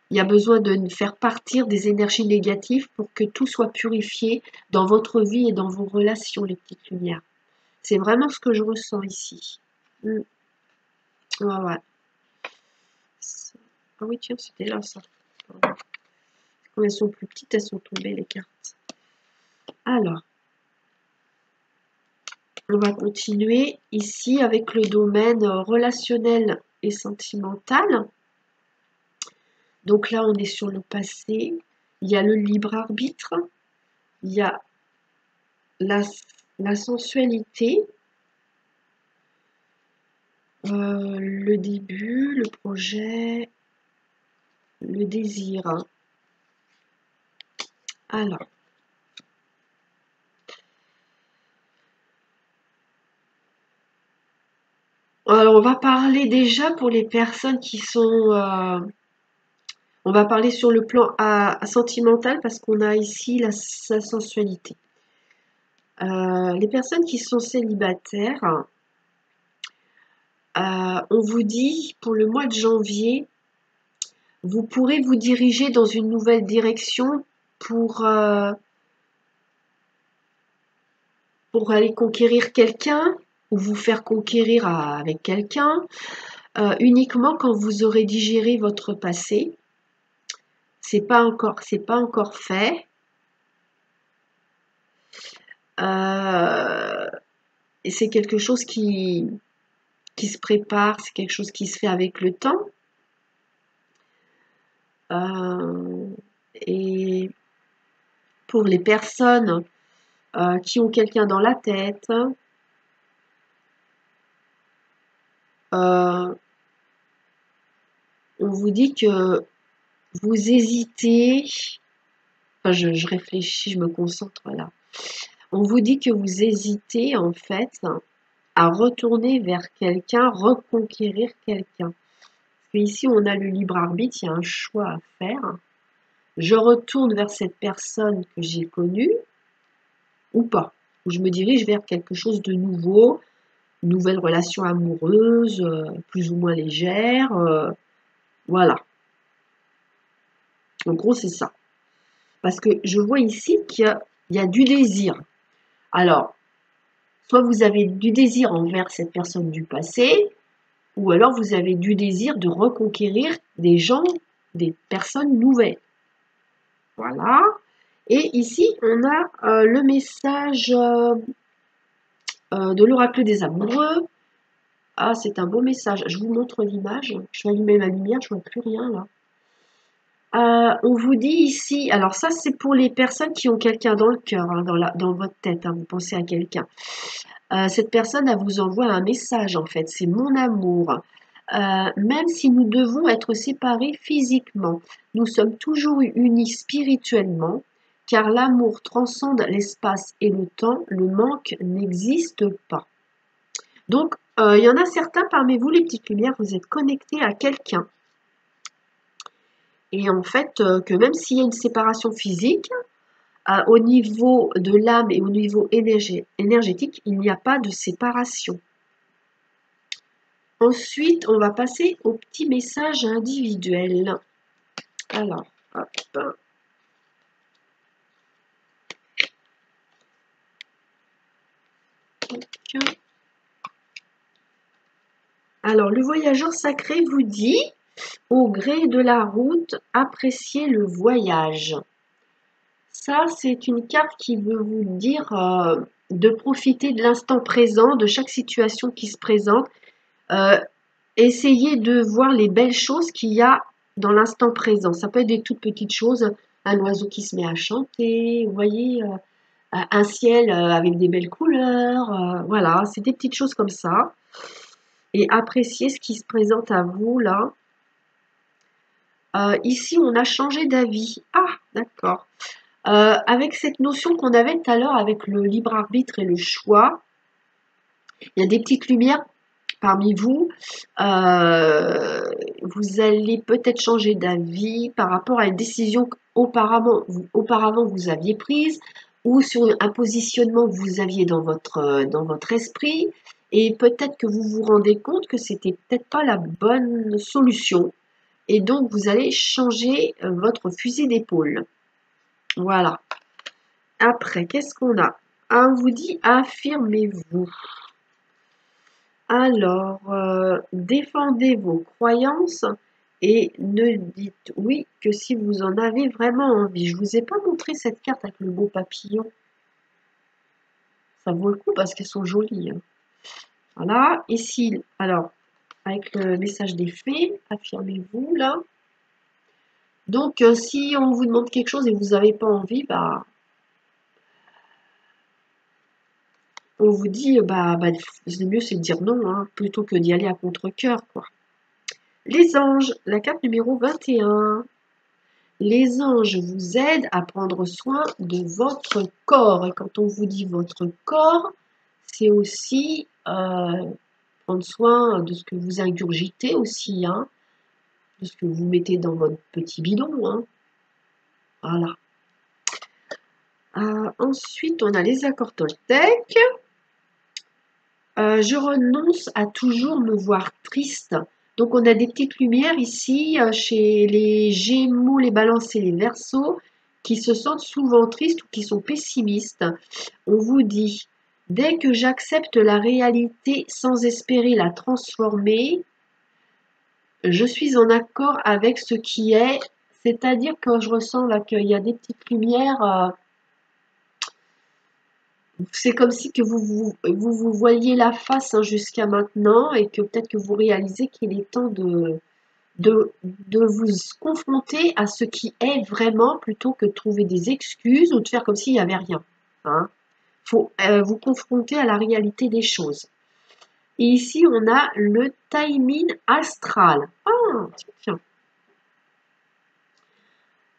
Speaker 1: Il y a besoin de faire partir des énergies négatives pour que tout soit purifié dans votre vie et dans vos relations, les petites lumières. C'est vraiment ce que je ressens ici. Ouais, ouais. Ah oui, tiens, c'était là, ça. Quand elles sont plus petites, elles sont tombées, les cartes. Alors, on va continuer ici avec le domaine relationnel et sentimental. Donc là, on est sur le passé. Il y a le libre arbitre. Il y a la sensualité. Le début, le projet, le désir. Alors, on va parler déjà pour les personnes qui sont... on va parler sur le plan sentimental parce qu'on a ici sa sensualité. Les personnes qui sont célibataires, on vous dit pour le mois de janvier, vous pourrez vous diriger dans une nouvelle direction pour aller conquérir quelqu'un ou vous faire conquérir avec quelqu'un uniquement quand vous aurez digéré votre passé. C'est pas encore fait. Et c'est quelque chose qui se prépare, c'est quelque chose qui se fait avec le temps. Et pour les personnes qui ont quelqu'un dans la tête, on vous dit que vous hésitez, enfin je réfléchis, je me concentre là. On vous dit que vous hésitez en fait à retourner vers quelqu'un, reconquérir quelqu'un. Ici, on a le libre arbitre, il y a un choix à faire. Je retourne vers cette personne que j'ai connue ou pas. Ou je me dirige vers quelque chose de nouveau, une nouvelle relation amoureuse, plus ou moins légère. Voilà. En gros, c'est ça. Parce que je vois ici qu'il y a du désir. Alors, soit vous avez du désir envers cette personne du passé, ou alors vous avez du désir de reconquérir des gens, des personnes nouvelles. Voilà. Et ici, on a le message de l'oracle des amoureux. Ah, c'est un beau message. Je vous montre l'image. Je vais allumer ma lumière, je ne vois plus rien là. On vous dit ici, alors ça c'est pour les personnes qui ont quelqu'un dans le cœur, hein, dans votre tête, hein, vous pensez à quelqu'un. Cette personne, elle vous envoie un message en fait, c'est mon amour. Même si nous devons être séparés physiquement, nous sommes toujours unis spirituellement, car l'amour transcende l'espace et le temps, le manque n'existe pas. Donc, il y en a certains parmi vous, les petites lumières, vous êtes connectés à quelqu'un. Et en fait, que même s'il y a une séparation physique, au niveau de l'âme et au niveau énergétique, il n'y a pas de séparation. Ensuite, on va passer au petit message individuel. Alors, hop. Alors, le voyageur sacré vous dit, au gré de la route, appréciez le voyage. Ça, c'est une carte qui veut vous dire de profiter de l'instant présent, de chaque situation qui se présente. Essayez de voir les belles choses qu'il y a dans l'instant présent. Ça peut être des toutes petites choses, un oiseau qui se met à chanter, vous voyez, un ciel avec des belles couleurs, voilà, c'est des petites choses comme ça. Et appréciez ce qui se présente à vous là. Ici, on a changé d'avis. Ah, d'accord. Avec cette notion qu'on avait tout à l'heure avec le libre arbitre et le choix, il y a des petites lumières parmi vous. Vous allez peut-être changer d'avis par rapport à une décision qu'auparavant vous aviez prise ou sur un positionnement que vous aviez dans votre esprit. Et peut-être que vous vous rendez compte que c'était peut-être pas la bonne solution. Et donc, vous allez changer votre fusil d'épaule. Voilà. Après, qu'est-ce qu'on a? On vous dit affirmez-vous. Alors, défendez vos croyances et ne dites oui que si vous en avez vraiment envie. Je ne vous ai pas montré cette carte avec le beau papillon. Ça vaut le coup parce qu'elles sont jolies. Hein. Voilà. Ici, alors, avec le message des fées, affirmez-vous là. Donc, si on vous demande quelque chose et vous n'avez pas envie, bah, on vous dit, le mieux c'est de dire non, hein, plutôt que d'y aller à contre-cœur, quoi. Les anges, la carte numéro 21. Les anges vous aident à prendre soin de votre corps. Et quand on vous dit votre corps, c'est aussi prendre soin de ce que vous ingurgitez aussi, hein, de ce que vous mettez dans votre petit bidon. Hein. Voilà. Ensuite, on a les accords Toltec. Je renonce à toujours me voir triste. Donc, on a des petites lumières ici chez les Gémeaux, les Balances et les Verseaux qui se sentent souvent tristes ou qui sont pessimistes. On vous dit, dès que j'accepte la réalité sans espérer la transformer, je suis en accord avec ce qui est. C'est-à-dire que je ressens là qu'il y a des petites lumières. C'est comme si que vous voyez la face hein, jusqu'à maintenant et que peut-être que vous réalisez qu'il est temps de vous confronter à ce qui est vraiment plutôt que de trouver des excuses ou de faire comme s'il n'y avait rien. Hein. Faut vous confronter à la réalité des choses. Et ici, on a le timing astral. Ah, tiens.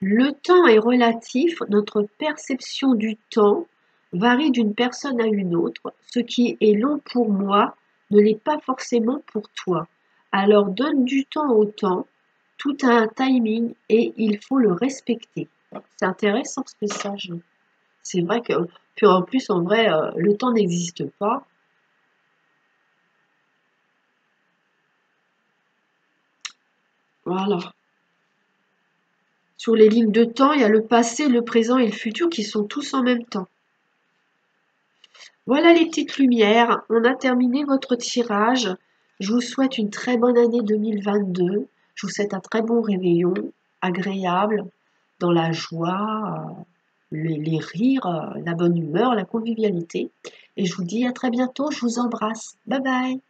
Speaker 1: Le temps est relatif, notre perception du temps varie d'une personne à une autre. Ce qui est long pour moi ne l'est pas forcément pour toi. Alors donne du temps au temps, tout a un timing et il faut le respecter. C'est intéressant ce message. C'est vrai que, puis en plus, en vrai, le temps n'existe pas. Voilà. Sur les lignes de temps, il y a le passé, le présent et le futur qui sont tous en même temps. Voilà les petites lumières, on a terminé votre tirage. Je vous souhaite une très bonne année 2022. Je vous souhaite un très bon réveillon, agréable, dans la joie, les rires, la bonne humeur, la convivialité. Et je vous dis à très bientôt, je vous embrasse. Bye bye.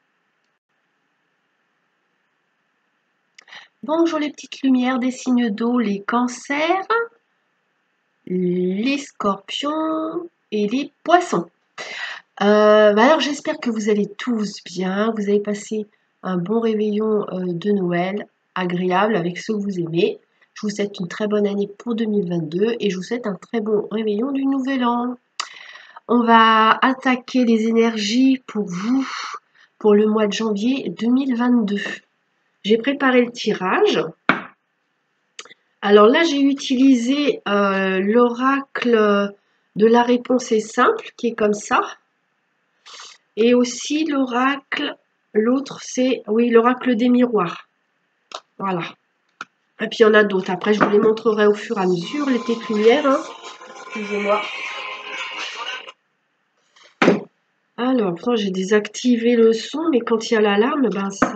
Speaker 1: Bonjour les petites lumières des signes d'eau, les cancers, les scorpions et les poissons. Alors j'espère que vous allez tous bien, vous avez passé un bon réveillon de Noël, agréable avec ceux que vous aimez. Je vous souhaite une très bonne année pour 2022 et je vous souhaite un très bon réveillon du Nouvel An. On va attaquer les énergies pour vous pour le mois de janvier 2022. J'ai préparé le tirage. Alors là, j'ai utilisé l'oracle de la réponse est simple, qui est comme ça. Et aussi l'oracle, l'autre c'est, oui, l'oracle des miroirs. Voilà. Et puis il y en a d'autres. Après, je vous les montrerai au fur et à mesure, les petites lumières. Hein. Excusez-moi. Alors, j'ai désactivé le son, mais quand il y a l'alarme, ben ça...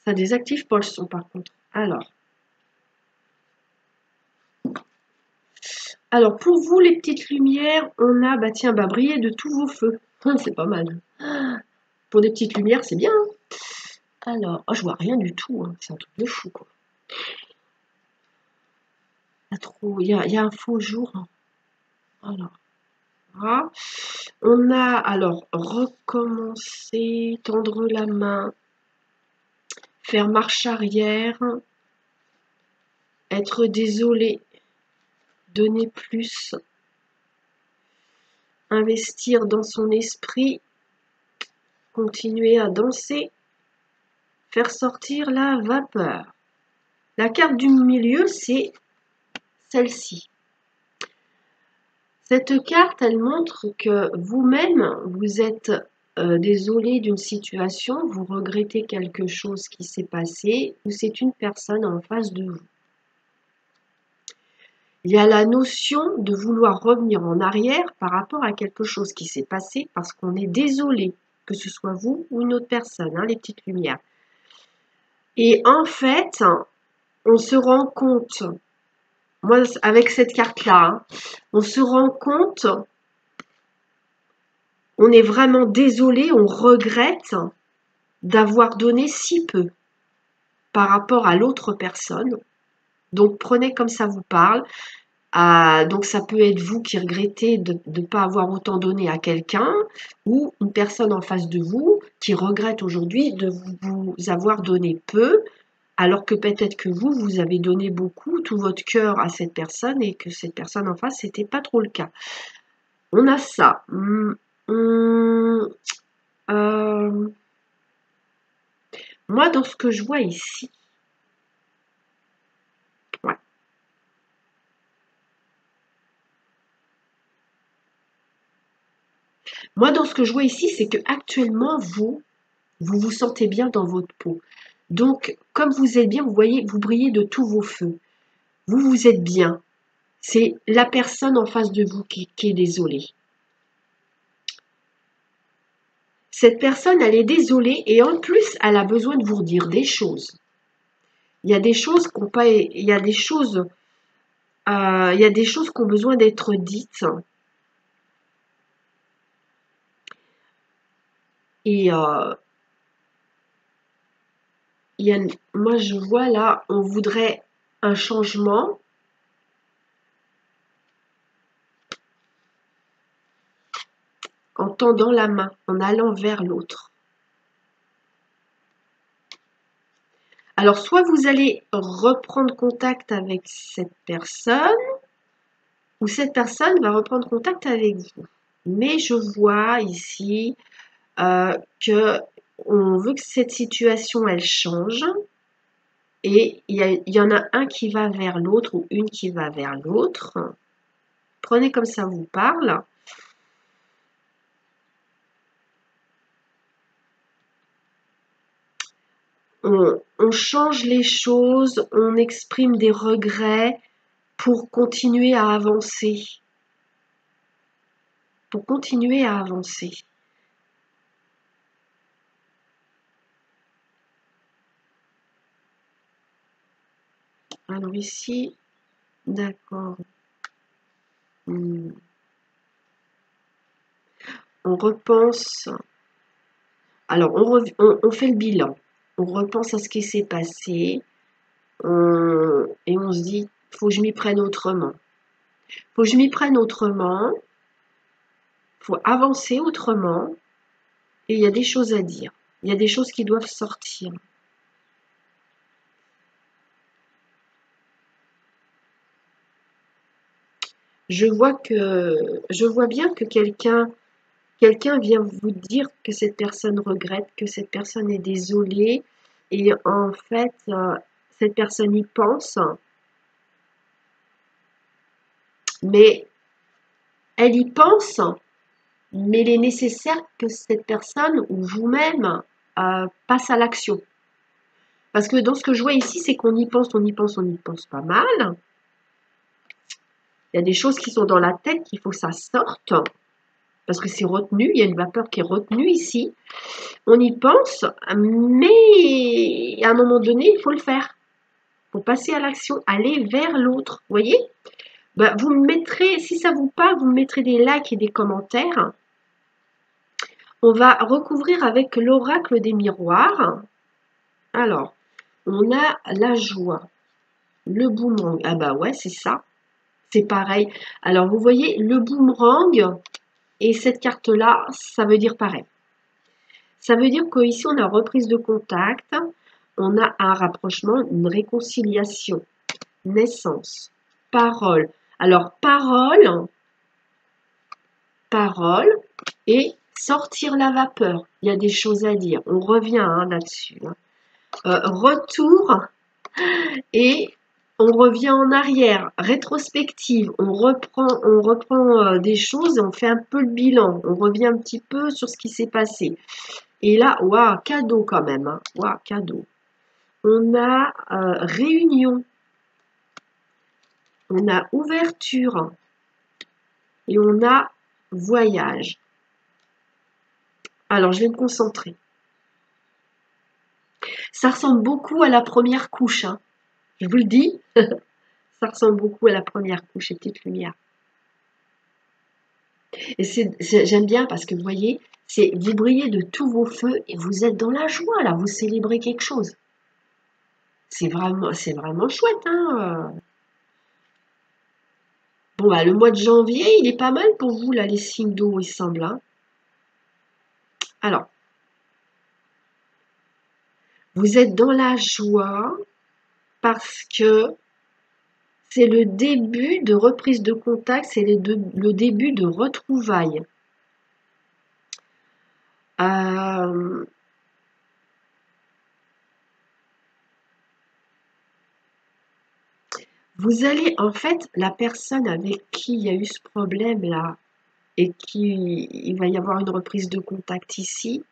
Speaker 1: Ça désactive pas le son par contre. Alors pour vous, les petites lumières, on a, bah tiens, bah briller de tous vos feux. C'est pas mal. Pour des petites lumières, c'est bien. Alors, oh, je vois rien du tout. Hein. C'est un truc de fou, quoi. Il y a un faux jour. Hein. Alors, voilà. On a alors recommencer, tendre la main, faire marche arrière, être désolé, donner plus, investir dans son esprit, continuer à danser, faire sortir la vapeur. La carte du milieu, c'est celle-ci. Cette carte, elle montre que vous-même, vous êtes désolé d'une situation, vous regrettez quelque chose qui s'est passé ou c'est une personne en face de vous. Il y a la notion de vouloir revenir en arrière par rapport à quelque chose qui s'est passé parce qu'on est désolé, que ce soit vous ou une autre personne, hein, les petites lumières. Et en fait, on se rend compte, moi avec cette carte-là, hein, on se rend compte, on est vraiment désolé, on regrette d'avoir donné si peu par rapport à l'autre personne. Donc prenez comme ça vous parle. Donc ça peut être vous qui regrettez de ne pas avoir autant donné à quelqu'un ou une personne en face de vous qui regrette aujourd'hui de vous avoir donné peu alors que peut-être que vous avez donné beaucoup, tout votre cœur à cette personne et que cette personne en face, c'était pas trop le cas. On a ça. Moi, dans ce que je vois ici, ouais. Moi, dans ce que je vois ici, c'est que actuellement, vous vous sentez bien dans votre peau. Donc, comme vous êtes bien, vous voyez, vous brillez de tous vos feux. Vous êtes bien. C'est la personne en face de vous qui est désolée. Cette personne, elle est désolée et en plus, elle a besoin de vous redire des choses. Il y a des choses qui ont pas, il y a des choses qui ont besoin d'être dites. Et moi, je vois là, on voudrait un changement. En tendant la main, en allant vers l'autre. Alors, soit vous allez reprendre contact avec cette personne, ou cette personne va reprendre contact avec vous. Mais je vois ici que on veut que cette situation, elle change. Et il y en a un qui va vers l'autre ou une qui va vers l'autre. Prenez comme ça vous parle. On change les choses, on exprime des regrets pour continuer à avancer. Pour continuer à avancer. Alors ici, d'accord. On repense. Alors, on fait le bilan. On repense à ce qui s'est passé. Et on se dit, faut que je m'y prenne autrement. Faut que je m'y prenne autrement. Faut avancer autrement. Et il y a des choses à dire. Il y a des choses qui doivent sortir. Je vois bien que quelqu'un vient vous dire que cette personne regrette, que cette personne est désolée. Et en fait, cette personne y pense. Mais elle y pense, mais il est nécessaire que cette personne ou vous-même passe à l'action. Parce que dans ce que je vois ici, c'est qu'on y pense pas mal. Il y a des choses qui sont dans la tête qu'il faut que ça sorte. parce que c'est retenu, il y a une vapeur qui est retenue ici. On y pense, mais à un moment donné, il faut le faire. Il faut passer à l'action, aller vers l'autre. Vous voyez? Ben, vous me mettrez, si ça vous parle, vous me mettrez des likes et des commentaires. On va recouvrir avec l'oracle des miroirs. Alors, on a la joie, le boomerang. Ah bah ouais, c'est ça. C'est pareil. Alors, vous voyez, le boomerang et cette carte-là, ça veut dire pareil. Ça veut dire qu'ici, on a reprise de contact, on a un rapprochement, une réconciliation, naissance, parole. Alors, parole et sortir la vapeur. Il y a des choses à dire. On revient là-dessus. Retour et on revient en arrière. Rétrospective. On reprend des choses et on fait un peu le bilan. On revient un petit peu sur ce qui s'est passé. Et là, waouh, cadeau quand même. Hein. Waouh, cadeau. On a réunion. On a ouverture. Et on a voyage. Alors, je vais me concentrer. Ça ressemble beaucoup à la première couche. Hein. Je vous le dis. Ça ressemble beaucoup à la première couche et petite lumière. Et j'aime bien parce que vous voyez, vous brillez de tous vos feux et vous êtes dans la joie là. Vous célébrez quelque chose. C'est vraiment chouette. Hein. Bon, bah, le mois de janvier, il est pas mal pour vous, là, les signes d'eau, il semble. Hein. Alors, vous êtes dans la joie parce que c'est le début de reprise de contact, c'est le début de retrouvailles. Vous allez, en fait, la personne avec qui il y a eu ce problème-là, et il va y avoir une reprise de contact ici,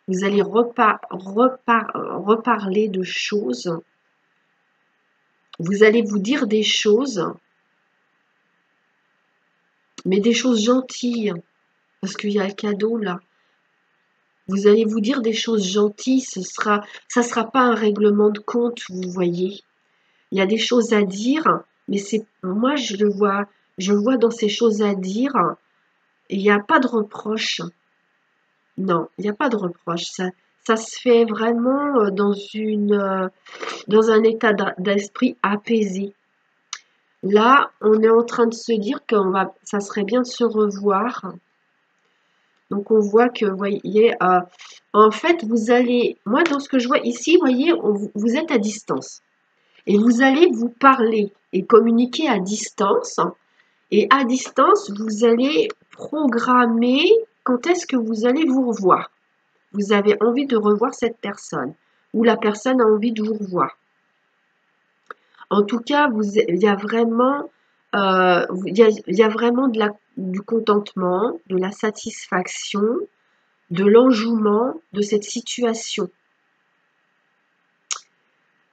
Speaker 1: vous allez reparler de choses, vous allez vous dire des choses, mais des choses gentilles, parce qu'il y a le cadeau là. Vous allez vous dire des choses gentilles, ça sera pas un règlement de compte, vous voyez. Il y a des choses à dire, mais moi je vois dans ces choses à dire, il n'y a pas de reproche. Non, il n'y a pas de reproche. Ça se fait vraiment dans un état d'esprit apaisé. Là, on est en train de se dire ça serait bien de se revoir. Donc, on voit que, vous voyez, en fait, moi, dans ce que je vois ici, vous voyez, vous êtes à distance. Et vous allez vous parler et communiquer à distance. Et à distance, vous allez programmer quand est-ce que vous allez vous revoir. Vous avez envie de revoir cette personne ou la personne a envie de vous revoir. En tout cas, il y a vraiment, du contentement, de la satisfaction, de l'enjouement de cette situation.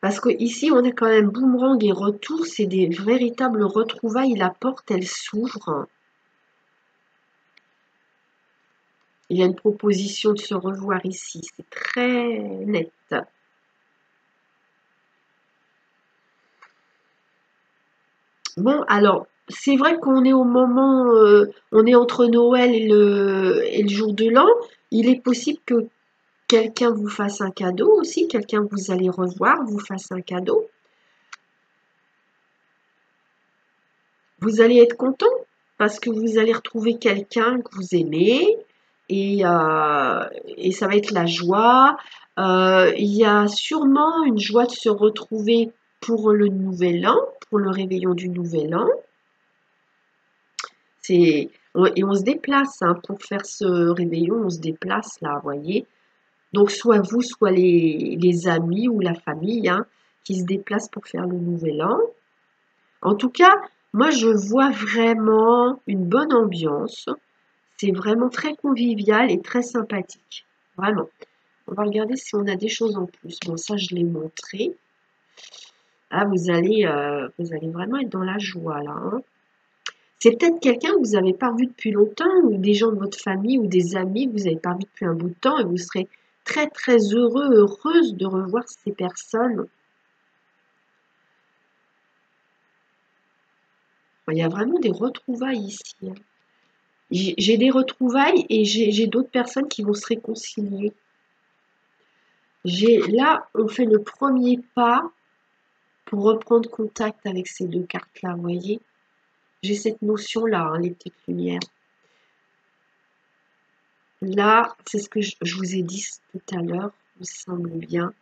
Speaker 1: Parce que ici, on est quand même boomerang et retour, c'est des véritables retrouvailles. La porte, elle s'ouvre. Il y a une proposition de se revoir ici, c'est très net. Bon, alors, c'est vrai qu'on est au moment, on est entre Noël et le jour de l'an. Il est possible que quelqu'un vous fasse un cadeau aussi, quelqu'un que vous allez revoir vous fasse un cadeau. Vous allez être content parce que vous allez retrouver quelqu'un que vous aimez et ça va être la joie. Il y a sûrement une joie de se retrouver pour le nouvel an, pour le réveillon du nouvel an. Et on se déplace pour faire ce réveillon, on se déplace là, vous voyez. Donc soit vous, soit les amis ou la famille qui se déplacent pour faire le nouvel an. En tout cas, moi je vois vraiment une bonne ambiance. C'est vraiment très convivial et très sympathique. Vraiment. On va regarder si on a des choses en plus. Bon, ça je l'ai montré. Là, vous allez vraiment être dans la joie là. Hein. C'est peut-être quelqu'un que vous n'avez pas vu depuis longtemps, ou des gens de votre famille, ou des amis que vous n'avez pas vu depuis un bout de temps, et vous serez très très heureux, heureuse de revoir ces personnes. Il y a vraiment des retrouvailles ici, hein. J'ai des retrouvailles et j'ai d'autres personnes qui vont se réconcilier. Là, on fait le premier pas pour reprendre contact avec ces deux cartes-là, vous voyez. J'ai cette notion-là, hein, les petites lumières. Là, c'est ce que je vous ai dit tout à l'heure, il me semble bien.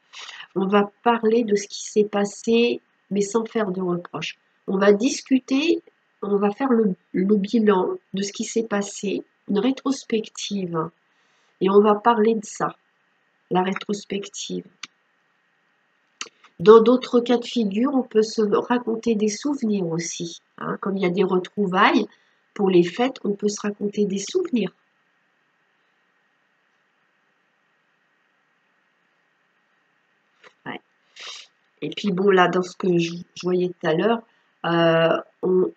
Speaker 1: On va parler de ce qui s'est passé, mais sans faire de reproches. On va discuter, on va faire le bilan de ce qui s'est passé, une rétrospective. Et on va parler de ça, la rétrospective. Dans d'autres cas de figure, on peut se raconter des souvenirs aussi, hein. Comme il y a des retrouvailles, pour les fêtes, on peut se raconter des souvenirs. Ouais. Et puis bon, là, dans ce que je voyais tout à l'heure, on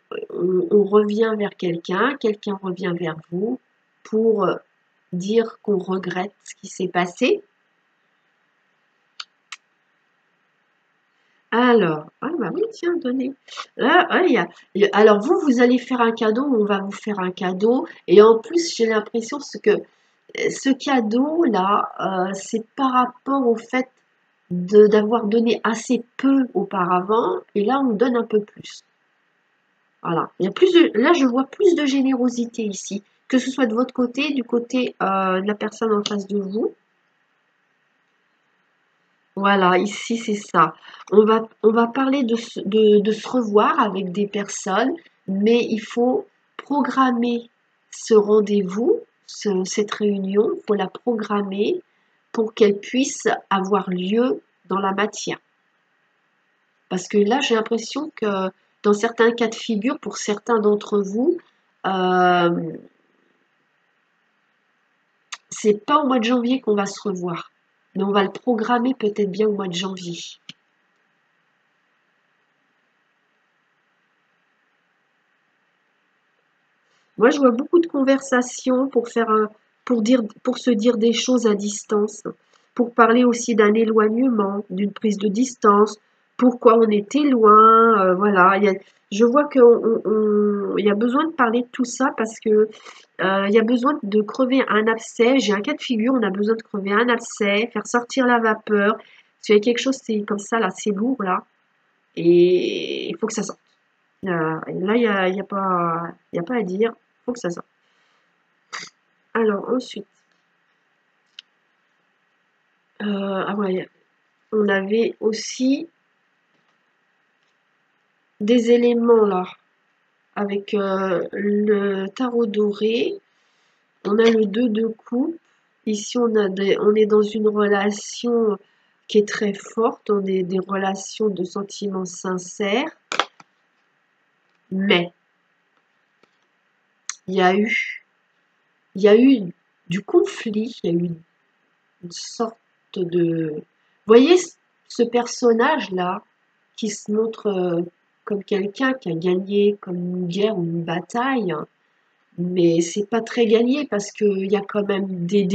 Speaker 1: revient vers quelqu'un revient vers vous pour dire qu'on regrette ce qui s'est passé. Alors, ah bah oui, tiens, donnez. Là, alors vous allez faire un cadeau, on va vous faire un cadeau. Et en plus, j'ai l'impression que ce cadeau-là, c'est par rapport au fait d'avoir donné assez peu auparavant. Et là, on donne un peu plus. Voilà. Il y a là, je vois plus de générosité ici, que ce soit de votre côté, du côté de la personne en face de vous. Voilà, ici c'est ça. On va parler de se revoir avec des personnes, mais il faut programmer ce rendez-vous, cette réunion, il faut la programmer pour qu'elle puisse avoir lieu dans la matière. Parce que là, j'ai l'impression que dans certains cas de figure, pour certains d'entre vous, euh, c'est pas au mois de janvier qu'on va se revoir, mais on va le programmer peut-être bien au mois de janvier. Moi, je vois beaucoup de conversations pour se dire des choses à distance, pour parler aussi d'un éloignement, d'une prise de distance, pourquoi on était loin, voilà. Je vois il y a besoin de parler de tout ça parce que il y a besoin de crever un abcès. J'ai un cas de figure, on a besoin de crever un abcès, faire sortir la vapeur. S'il y a quelque chose, c'est comme ça, là, c'est lourd, là, et il faut que ça sorte. Là, il y a pas à dire, il faut que ça sorte. Alors ensuite, ah ouais, on avait aussi des éléments là, avec le tarot doré. On a le 2 de coupe. Ici, on est dans une relation qui est très forte. On est des relations de sentiments sincères. Mais il y a eu, il y a eu du conflit. Il y a eu une sorte de... Vous voyez ce personnage-là qui se montre comme quelqu'un qui a gagné comme une guerre ou une bataille, mais c'est pas très gagné parce qu'il y a quand même des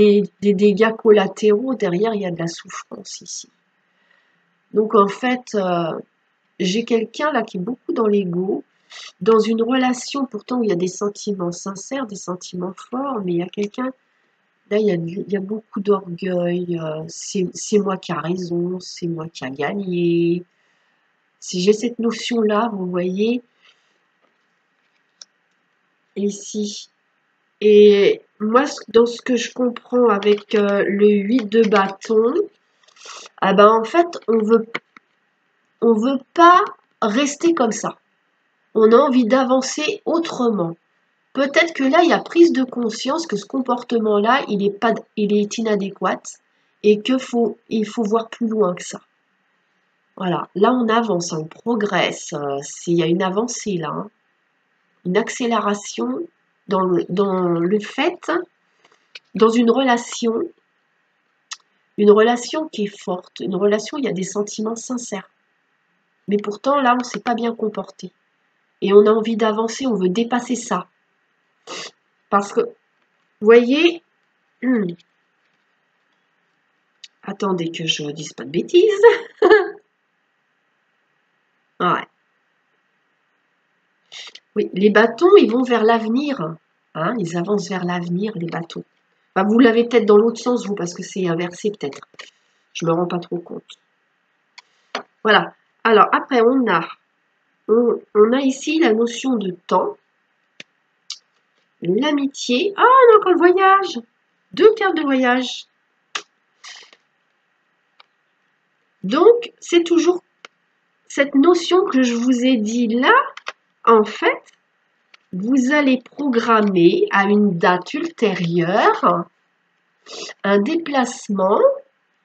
Speaker 1: dégâts collatéraux. Derrière, il y a de la souffrance ici. Donc en fait, j'ai quelqu'un là qui est beaucoup dans l'ego, dans une relation pourtant où il y a des sentiments sincères, des sentiments forts, mais il y a quelqu'un, là il y a beaucoup d'orgueil, c'est moi qui a raison, c'est moi qui a gagné. Si j'ai cette notion-là, vous voyez, ici. Et moi, dans ce que je comprends avec le 8 de bâton, ah ben en fait, on veut pas rester comme ça. On a envie d'avancer autrement. Peut-être que là, il y a prise de conscience que ce comportement-là, il est inadéquat et il faut voir plus loin que ça. Voilà, là on avance, on progresse, il y a une avancée là, hein. Une accélération dans le fait, dans une relation qui est forte, une relation où il y a des sentiments sincères. Mais pourtant là, on ne s'est pas bien comporté. et on a envie d'avancer, on veut dépasser ça. Parce que, vous voyez, attendez que je ne dise pas de bêtises. Ouais. Oui, les bâtons, ils vont vers l'avenir. Hein, ils avancent vers l'avenir, les bâtons. Enfin, vous l'avez peut-être dans l'autre sens, vous, parce que c'est inversé peut-être. Je me rends pas trop compte. Voilà. Alors, après, on a ici la notion de temps. L'amitié. Ah, on a encore le voyage. 2 cartes de voyage. Donc, c'est toujours cette notion que je vous ai dit là. En fait, vous allez programmer à une date ultérieure un déplacement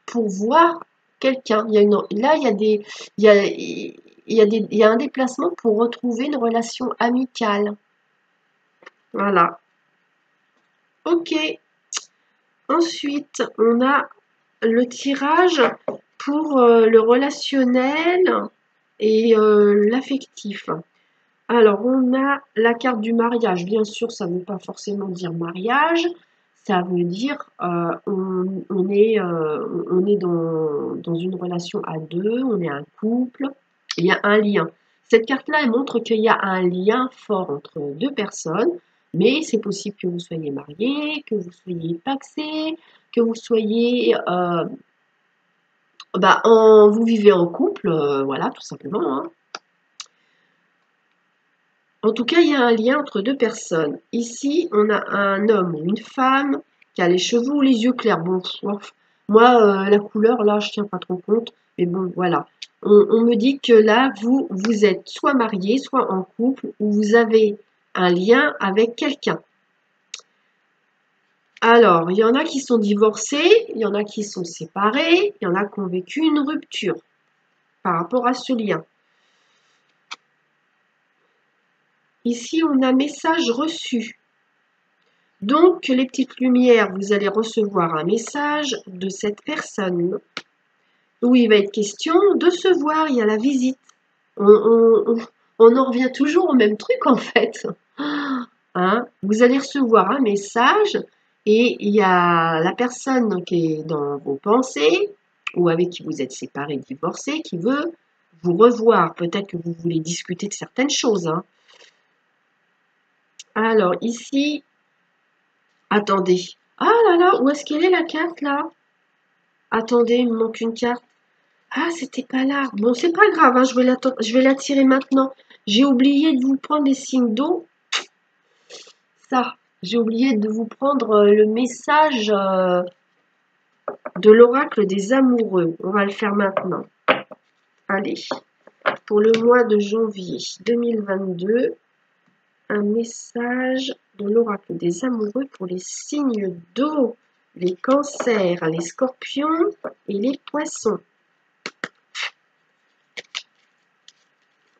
Speaker 1: pour voir quelqu'un. Là, il y a un déplacement pour retrouver une relation amicale. Voilà. Ok. Ensuite, on a le tirage pour le relationnel et l'affectif. Alors, on a la carte du mariage. Bien sûr, ça ne veut pas forcément dire mariage. Ça veut dire on est dans une relation à deux, on est un couple, il y a un lien. Cette carte-là, elle montre qu'il y a un lien fort entre deux personnes, mais c'est possible que vous soyez marié, que vous soyez pacsé, que vous soyez vous vivez en couple, voilà, tout simplement. Hein. En tout cas, il y a un lien entre deux personnes. Ici, on a un homme ou une femme qui a les cheveux ou les yeux clairs. Bon, moi, la couleur, là, je tiens pas trop compte. Mais bon, voilà. On me dit que là, vous êtes soit marié, soit en couple, ou vous avez un lien avec quelqu'un. Alors, il y en a qui sont divorcés, il y en a qui sont séparés, il y en a qui ont vécu une rupture par rapport à ce lien. Ici, on a message reçu. Donc, les petites lumières, vous allez recevoir un message de cette personne où il va être question de se voir, il y a la visite. On en revient toujours au même truc en fait. Hein, vous allez recevoir un message et il y a la personne qui est dans vos pensées ou avec qui vous êtes séparés, divorcés, qui veut vous revoir. Peut-être que vous voulez discuter de certaines choses. Hein. Alors ici, attendez. Ah là là, où est-ce qu'elle est la carte là? Attendez, il me manque une carte. Ah, c'était pas là. Bon, c'est pas grave, hein, je vais la tirer maintenant. J'ai oublié de vous prendre les signes d'eau. Ça, j'ai oublié de vous prendre le message de l'oracle des amoureux. On va le faire maintenant. Allez, pour le mois de janvier 2022, un message de l'oracle des amoureux pour les signes d'eau, les cancers, les scorpions et les poissons.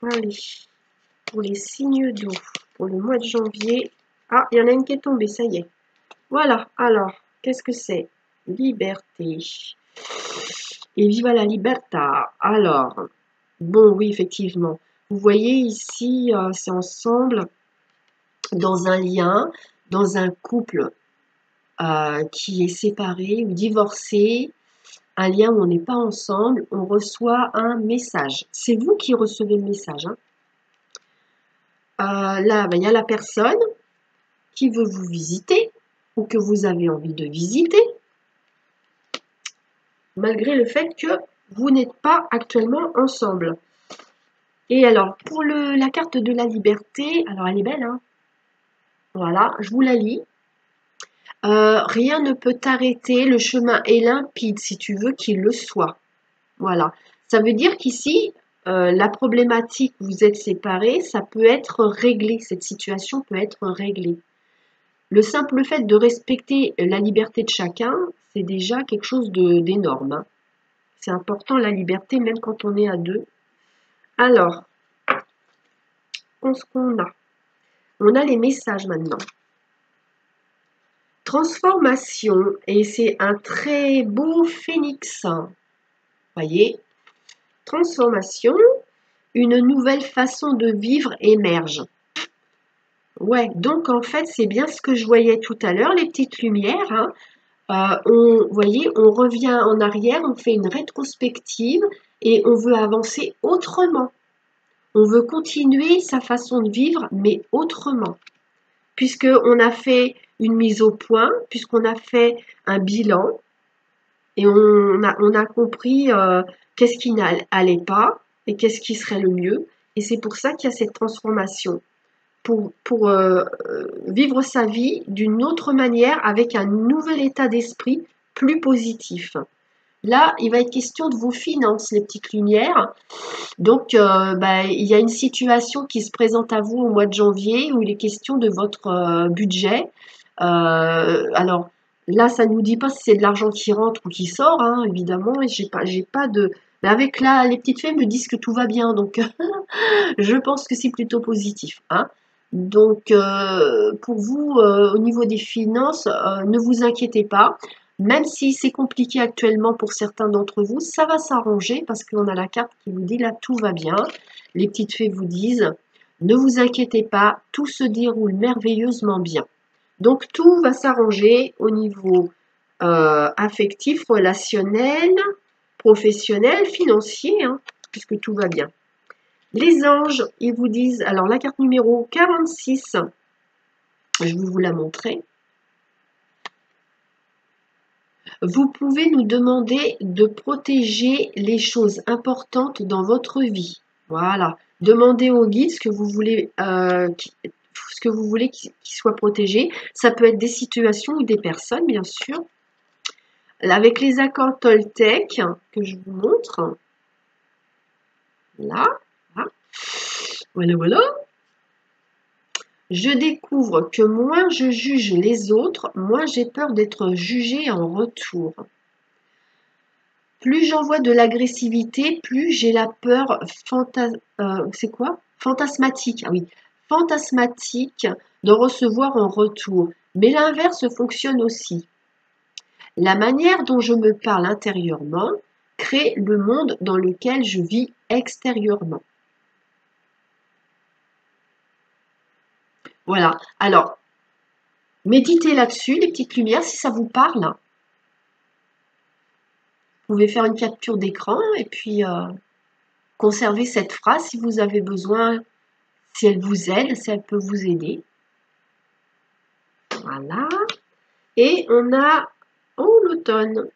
Speaker 1: Allez, pour les signes d'eau, pour le mois de janvier. Ah, il y en a une qui est tombée, ça y est. Voilà, alors, qu'est-ce que c'est? Liberté. Et viva la libertà. Alors, bon, oui, effectivement. Vous voyez ici, c'est ensemble, dans un lien, dans un couple qui est séparé ou divorcé, un lien où on n'est pas ensemble, on reçoit un message. C'est vous qui recevez le message. Hein. Là, il y a la personne qui veut vous visiter ou que vous avez envie de visiter, malgré le fait que vous n'êtes pas actuellement ensemble. Et alors, pour la carte de la liberté, alors elle est belle, hein. Voilà, je vous la lis. Rien ne peut t'arrêter, le chemin est limpide si tu veux qu'il le soit. Voilà, ça veut dire qu'ici, la problématique, vous êtes séparés, ça peut être réglé, cette situation peut être réglée. Le simple fait de respecter la liberté de chacun, c'est déjà quelque chose d'énorme. Hein. C'est important la liberté, même quand on est à deux. Alors, qu'est-ce qu'on a? On a les messages maintenant. Transformation, et c'est un très beau phénix. Voyez, transformation, une nouvelle façon de vivre émerge. Ouais, donc en fait, c'est bien ce que je voyais tout à l'heure, les petites lumières, hein. Vous voyez, on revient en arrière, on fait une rétrospective et on veut avancer autrement. On veut continuer sa façon de vivre, mais autrement. Puisqu'on a fait une mise au point, puisqu'on a fait un bilan et on a compris qu'est-ce qui n'allait pas et qu'est-ce qui serait le mieux. Et c'est pour ça qu'il y a cette transformation. Pour vivre sa vie d'une autre manière, avec un nouvel état d'esprit plus positif. Là, il va être question de vos finances, les petites lumières. Donc, il y a une situation qui se présente à vous au mois de janvier où il est question de votre budget. Alors, là, ça ne nous dit pas si c'est de l'argent qui rentre ou qui sort, hein, évidemment. Et j'ai pas de... Mais avec là, les petites fées me disent que tout va bien. Donc, je pense que c'est plutôt positif, hein. Donc, pour vous, au niveau des finances, ne vous inquiétez pas. Même si c'est compliqué actuellement pour certains d'entre vous, ça va s'arranger parce qu'on a la carte qui vous dit là, tout va bien. Les petites fées vous disent, ne vous inquiétez pas, tout se déroule merveilleusement bien. Donc, tout va s'arranger au niveau affectif, relationnel, professionnel, financier, hein, puisque tout va bien. Les anges, ils vous disent, alors la carte numéro 46, je vais vous la montrer. Vous pouvez nous demander de protéger les choses importantes dans votre vie. Voilà. Demandez au guide ce que vous voulez, qu'il soit protégé. Ça peut être des situations ou des personnes, bien sûr. Avec les accords Toltec que je vous montre. Là. Voilà, voilà. Je découvre que moins je juge les autres, moins j'ai peur d'être jugée en retour. Plus j'envoie de l'agressivité, plus j'ai la peur fantasmatique. Ah oui, fantasmatique de recevoir en retour. Mais l'inverse fonctionne aussi. La manière dont je me parle intérieurement crée le monde dans lequel je vis extérieurement. Voilà. Alors, méditez là-dessus, les petites lumières, si ça vous parle. Vous pouvez faire une capture d'écran et puis conserver cette phrase si vous avez besoin, si elle vous aide, si elle peut vous aider. Voilà. Et on a, oh, l'automne,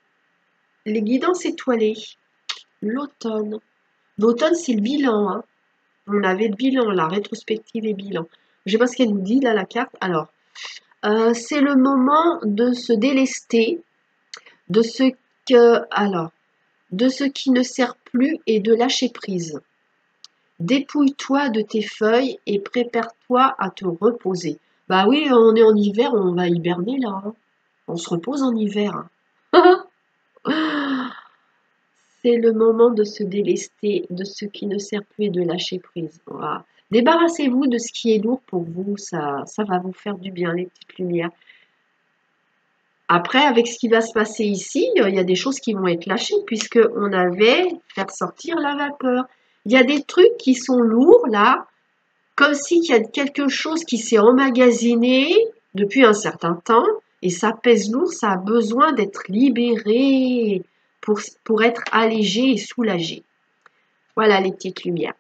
Speaker 1: les guidances étoilées. L'automne. L'automne, c'est le bilan, hein. On avait le bilan, la rétrospective et bilan. Je ne sais pas ce qu'elle nous dit, là, la carte. Alors, c'est le moment de se délester de ce de ce qui ne sert plus et de lâcher prise. Dépouille-toi de tes feuilles et prépare-toi à te reposer. Bah oui, on est en hiver, on va hiberner là, hein. On se repose en hiver. C'est le moment de se délester de ce qui ne sert plus et de lâcher prise. Voilà. Débarrassez-vous de ce qui est lourd pour vous, ça va vous faire du bien, les petites lumières. Après, avec ce qui va se passer ici, il y a des choses qui vont être lâchées puisqu'on avait faire sortir la vapeur. Il y a des trucs qui sont lourds là, comme s'il y a quelque chose qui s'est emmagasiné depuis un certain temps et ça pèse lourd, ça a besoin d'être libéré pour être allégé et soulagé. Voilà les petites lumières.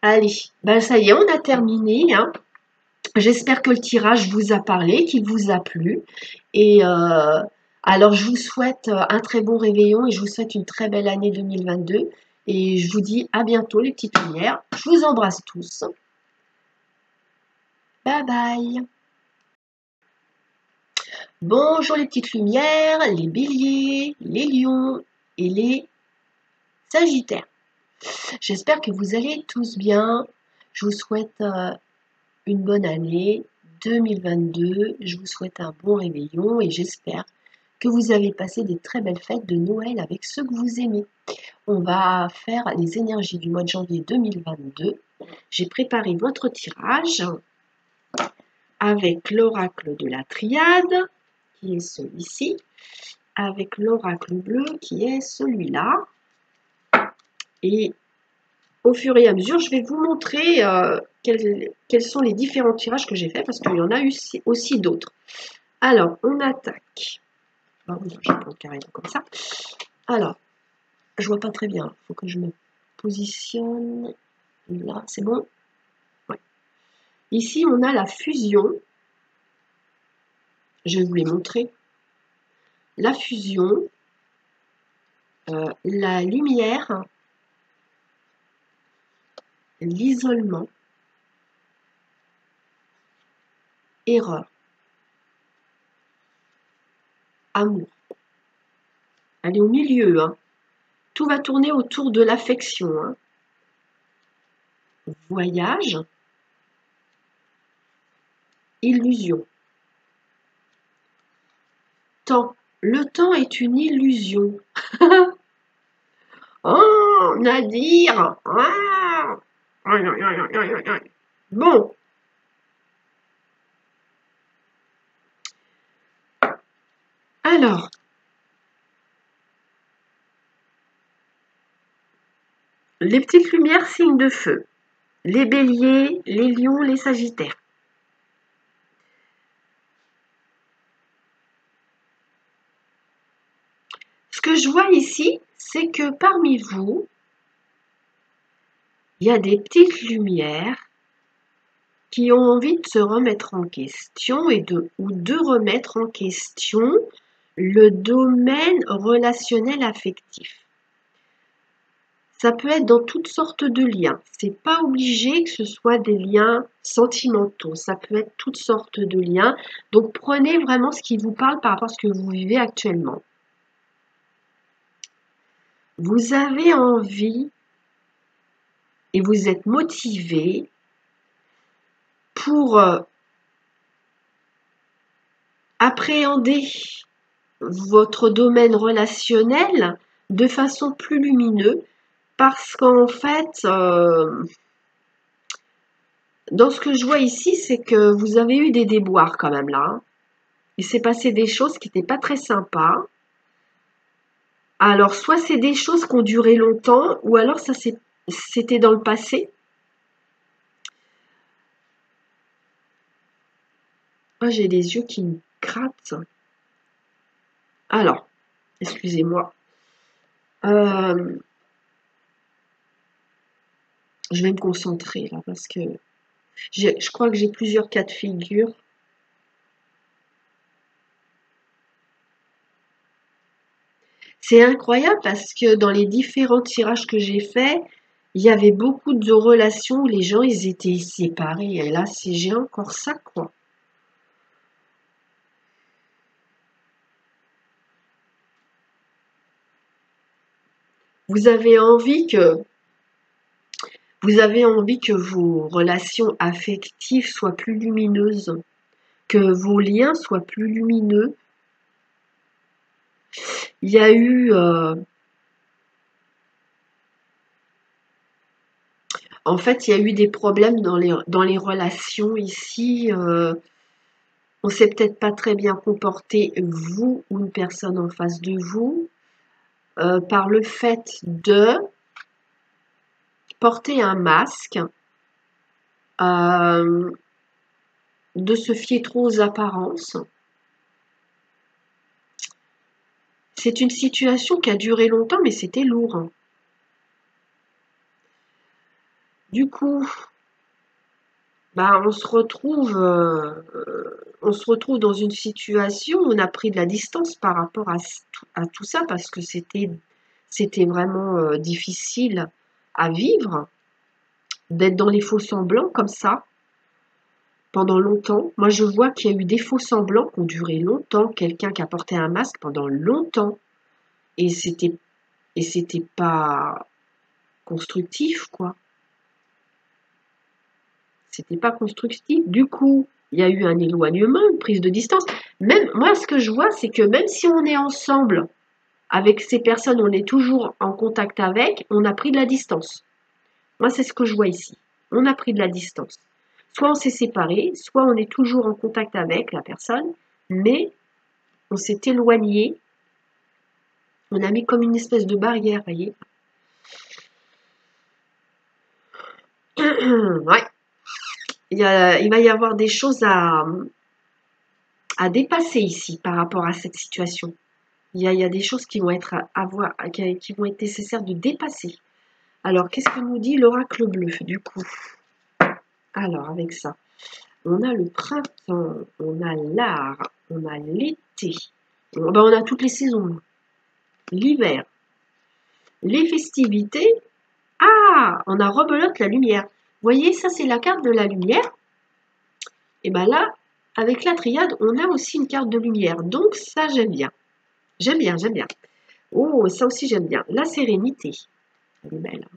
Speaker 1: Allez, ben ça y est, on a terminé, hein. J'espère que le tirage vous a parlé, qu'il vous a plu. Et alors, je vous souhaite un très bon réveillon et je vous souhaite une très belle année 2022. Et je vous dis à bientôt les petites lumières. Je vous embrasse tous. Bye bye. Bonjour les petites lumières, les béliers, les lions et les sagittaires. J'espère que vous allez tous bien. Je vous souhaite une bonne année 2022. Je vous souhaite un bon réveillon et j'espère que vous avez passé des très belles fêtes de Noël avec ceux que vous aimez. On va faire les énergies du mois de janvier 2022. J'ai préparé votre tirage avec l'oracle de la triade, qui est celui-ci, avec l'oracle bleu, qui est celui-là, et au fur et à mesure, je vais vous montrer quels sont les différents tirages que j'ai faits, parce qu'il y en a eu aussi d'autres. Alors, on attaque. Ah oui, je prends carrément comme ça. Alors, je vois pas très bien. Il faut que je me positionne. Là, c'est bon. Ouais. Ici, on a la fusion. Je vais vous les montrer. La fusion, la lumière, l'isolement, erreur, amour. Elle est au milieu, hein. Tout va tourner autour de l'affection, hein. Voyage, illusion. Temps. Le temps est une illusion. Oh, Nadir. Ah. Bon. Alors. Les petites lumières, signes de feu. Les béliers, les lions, les sagittaires. Ce que je vois ici, c'est que parmi vous, il y a des petites lumières qui ont envie de se remettre en question ou de remettre en question le domaine relationnel affectif. Ça peut être dans toutes sortes de liens. C'est pas obligé que ce soit des liens sentimentaux. Ça peut être toutes sortes de liens. Donc prenez vraiment ce qui vous parle par rapport à ce que vous vivez actuellement. Vous avez envie et vous êtes motivé pour appréhender votre domaine relationnel de façon plus lumineuse parce qu'en fait, dans ce que je vois ici, c'est que vous avez eu des déboires quand même là. Il s'est passé des choses qui n'étaient pas très sympas. Alors, soit c'est des choses qui ont duré longtemps, ou alors c'était dans le passé. Moi, j'ai les yeux qui me grattent. Alors, excusez-moi. Je vais me concentrer là parce que je crois que j'ai plusieurs cas de figure. C'est incroyable parce que dans les différents tirages que j'ai faits, il y avait beaucoup de relations où les gens ils étaient séparés. Et là, j'ai encore ça, quoi. Vous avez envie que vos relations affectives soient plus lumineuses, que vos liens soient plus lumineux. Il y a eu en fait, il y a eu des problèmes dans les relations ici. On s'est peut-être pas très bien comporté, vous ou une personne en face de vous, par le fait de porter un masque, de se fier trop aux apparences. C'est une situation qui a duré longtemps, mais c'était lourd, hein. Du coup, bah, on se retrouve dans une situation où on a pris de la distance par rapport à tout ça parce que c'était vraiment difficile à vivre, d'être dans les faux semblants comme ça pendant longtemps. Moi, je vois qu'il y a eu des faux semblants qui ont duré longtemps, quelqu'un qui a porté un masque pendant longtemps et c'était pas constructif, quoi. C'était pas constructif. Du coup, il y a eu un éloignement, une prise de distance. Même moi, ce que je vois, c'est que même si on est ensemble avec ces personnes, on est toujours en contact avec, on a pris de la distance. Moi, c'est ce que je vois ici. On a pris de la distance. Soit on s'est séparés, soit on est toujours en contact avec la personne, mais on s'est éloigné. On a mis comme une espèce de barrière, voyez. Ouais, il va y avoir des choses à dépasser ici par rapport à cette situation. Il y a des choses qui vont être qui vont être nécessaires de dépasser. Alors, qu'est-ce que nous dit l'oracle bleu, du coup? Alors, avec ça, on a le printemps, on a l'art, on a l'été, on a toutes les saisons, l'hiver, les festivités. Ah, on a rebelote la lumière. Vous voyez, ça c'est la carte de la lumière. Et bien là, avec la triade, on a aussi une carte de lumière. Donc ça, j'aime bien. J'aime bien, j'aime bien. Oh, ça aussi, j'aime bien. La sérénité. Elle est belle.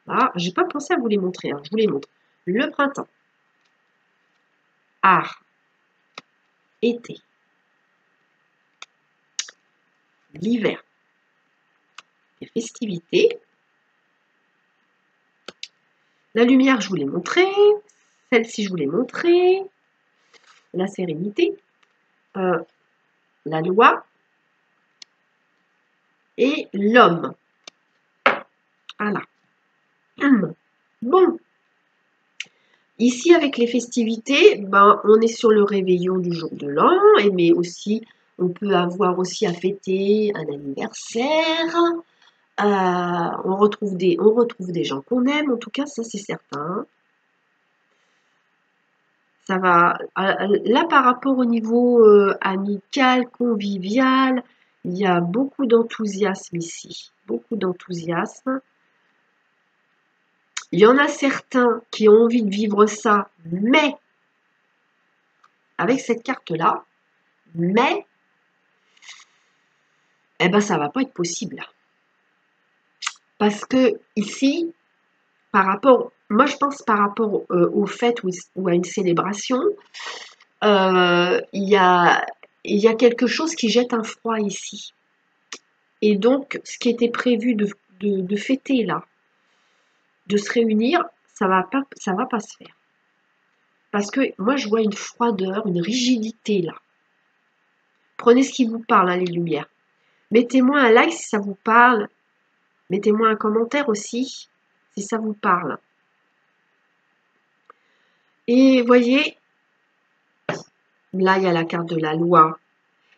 Speaker 1: Ah, j'ai pas pensé à vous les montrer. Alors, je vous les montre. Le printemps. Art. Été. L'hiver. Les festivités. La lumière, je vous l'ai montré. Celle-ci, je vous l'ai montré. La sérénité. La loi. Et l'homme. Voilà. Bon. Ici, avec les festivités, ben, on est sur le réveillon du jour de l'an, mais aussi, on peut avoir aussi à fêter un anniversaire. On retrouve des gens qu'on aime, en tout cas, ça c'est certain. Ça va. Là, par rapport au niveau amical, convivial, il y a beaucoup d'enthousiasme ici. Beaucoup d'enthousiasme. Il y en a certains qui ont envie de vivre ça, mais avec cette carte-là, mais eh ben, ça va pas être possible. Parce que ici, moi je pense par rapport aux fêtes ou à une célébration, il y a quelque chose qui jette un froid ici. Et donc, ce qui était prévu de fêter là, de se réunir, ça va pas se faire. Parce que moi, je vois une froideur, une rigidité là. Prenez ce qui vous parle, hein, les lumières. Mettez-moi un like si ça vous parle. Mettez-moi un commentaire aussi si ça vous parle. Et voyez, là, il y a la carte de la loi.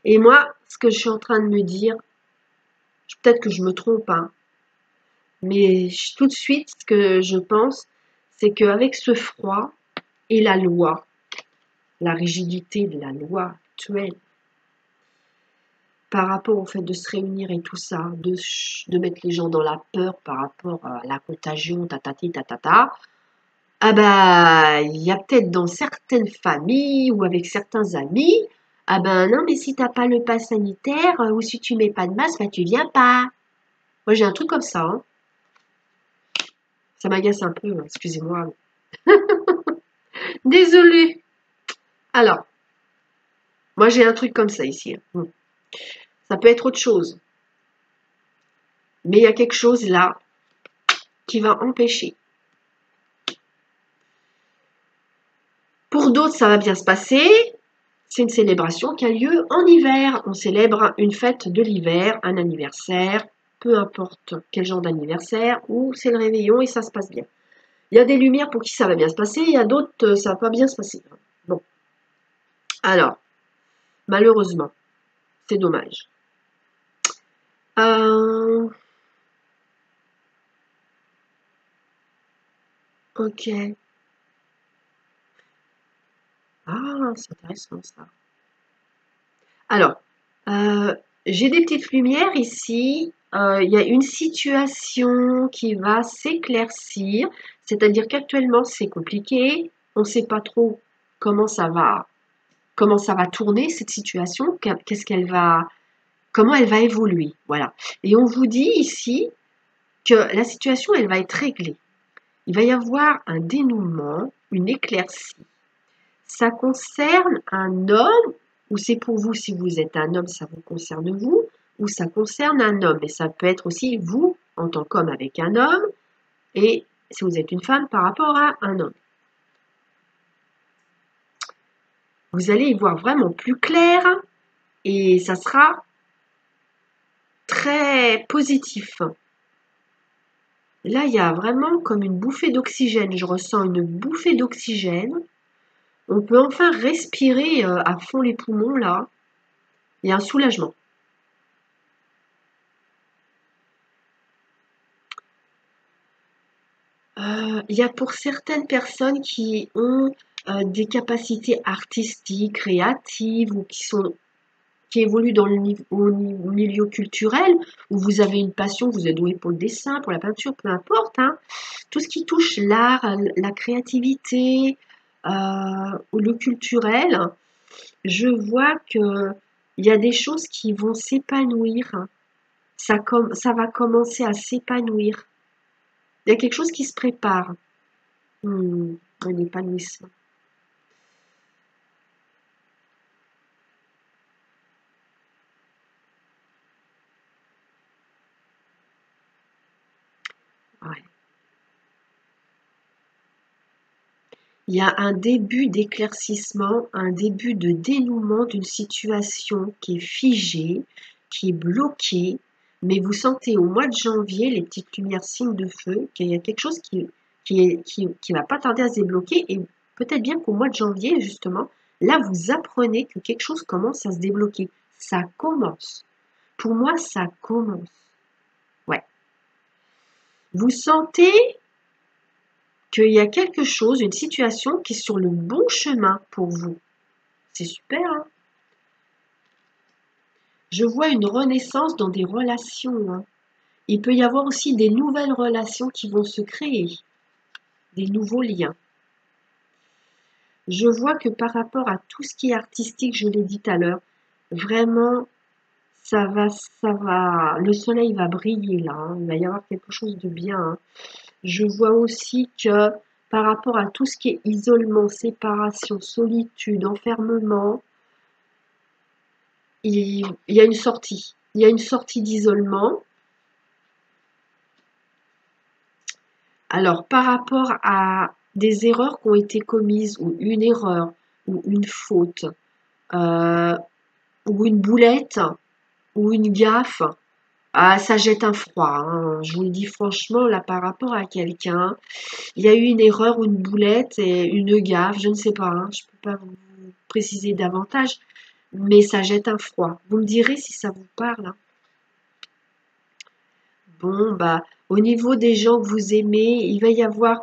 Speaker 1: Et moi, ce que je suis en train de me dire, peut-être que je me trompe, hein, mais tout de suite, ce que je pense, c'est qu'avec ce froid et la loi, la rigidité de la loi actuelle, par rapport au fait de se réunir et tout ça, de mettre les gens dans la peur par rapport à la contagion, tatati, tatata, ah bah, il y a peut-être dans certaines familles ou avec certains amis, ah ben non, mais si t'as pas le pass sanitaire ou si tu mets pas de masque, bah tu viens pas. Moi j'ai un truc comme ça, hein. Ça m'agace un peu, hein, excusez-moi. Désolée. Alors, moi j'ai un truc comme ça ici, hein. Ça peut être autre chose. Mais il y a quelque chose là qui va empêcher. Pour d'autres, ça va bien se passer. C'est une célébration qui a lieu en hiver. On célèbre une fête de l'hiver, un anniversaire, peu importe quel genre d'anniversaire, ou c'est le réveillon et ça se passe bien. Il y a des lumières pour qui ça va bien se passer, il y a d'autres, ça va pas bien se passer. Bon. Alors, malheureusement, c'est dommage. Ok. Ah, c'est intéressant ça. Alors, j'ai des petites lumières ici. Il y a une situation qui va s'éclaircir, c'est-à-dire qu'actuellement c'est compliqué. On ne sait pas trop comment ça va tourner cette situation, comment elle va évoluer. Voilà. Et on vous dit ici que la situation elle va être réglée. Il va y avoir un dénouement, une éclaircie. Ça concerne un homme, ou c'est pour vous, si vous êtes un homme, ça vous concerne vous, ou ça concerne un homme. Et ça peut être aussi vous, en tant qu'homme avec un homme, et si vous êtes une femme, par rapport à un homme. Vous allez y voir vraiment plus clair, et ça sera très positif. Là, il y a vraiment comme une bouffée d'oxygène. Je ressens une bouffée d'oxygène. On peut enfin respirer à fond les poumons, là. Il y a un soulagement. Il y a pour certaines personnes qui ont des capacités artistiques, créatives, ou qui évoluent dans au milieu culturel, où vous avez une passion, vous êtes doué pour le dessin, pour la peinture, peu importe, hein. Tout ce qui touche l'art, la créativité, ou le culturel, je vois que il y a des choses qui vont s'épanouir. Ça va commencer à s'épanouir. Il y a quelque chose qui se prépare. Un épanouissement. Ouais. Il y a un début d'éclaircissement, un début de dénouement d'une situation qui est figée, qui est bloquée, mais vous sentez au mois de janvier les petites lumières signes de feu, qu'il y a quelque chose qui va pas tarder à se débloquer, et peut-être bien qu'au mois de janvier, justement, là, vous apprenez que quelque chose commence à se débloquer. Ça commence. Pour moi, ça commence. Ouais. Vous sentez qu'il y a quelque chose, une situation qui est sur le bon chemin pour vous. C'est super, hein? Je vois une renaissance dans des relations, hein. Il peut y avoir aussi des nouvelles relations qui vont se créer, des nouveaux liens. Je vois que par rapport à tout ce qui est artistique, je l'ai dit tout à l'heure, vraiment, le soleil va briller là, hein. Il va y avoir quelque chose de bien, hein. Je vois aussi que par rapport à tout ce qui est isolement, séparation, solitude, enfermement, il y a une sortie. Il y a une sortie d'isolement. Alors, par rapport à des erreurs qui ont été commises, ou une erreur, ou une faute, euh, ou une boulette, ou une gaffe, ah, ça jette un froid, hein. Je vous le dis franchement, là, par rapport à quelqu'un, il y a eu une erreur ou une boulette et une gaffe, je ne sais pas, hein, je ne peux pas vous préciser davantage, mais ça jette un froid. Vous me direz si ça vous parle, hein. Bon, bah, au niveau des gens que vous aimez, il va y avoir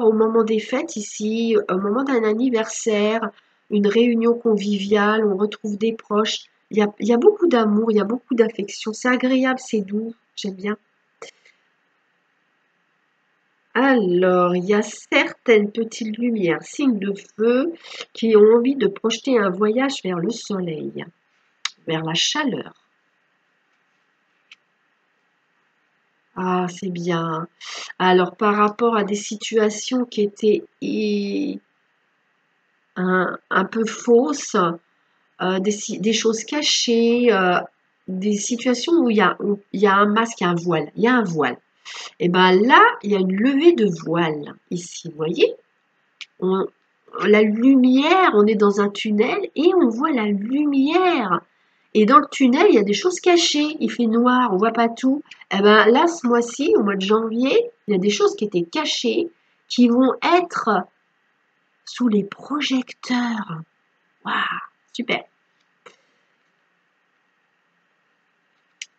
Speaker 1: au moment des fêtes ici, au moment d'un anniversaire, une réunion conviviale, on retrouve des proches. Il y a beaucoup d'amour, il y a beaucoup d'affection. C'est agréable, c'est doux, j'aime bien. Alors, il y a certaines petites lumières, signes de feu, qui ont envie de projeter un voyage vers le soleil, vers la chaleur. Ah, c'est bien. Alors, par rapport à des situations qui étaient un peu fausses, des choses cachées, des situations où il y a un masque, il y a un voile. Et bien là, il y a une levée de voile ici, vous voyez? On- la lumière, on est dans un tunnel et on voit la lumière. Et dans le tunnel, il y a des choses cachées. Il fait noir, on voit pas tout. Eh ben là, ce mois-ci, au mois de janvier, il y a des choses qui étaient cachées qui vont être sous les projecteurs. Waouh, super.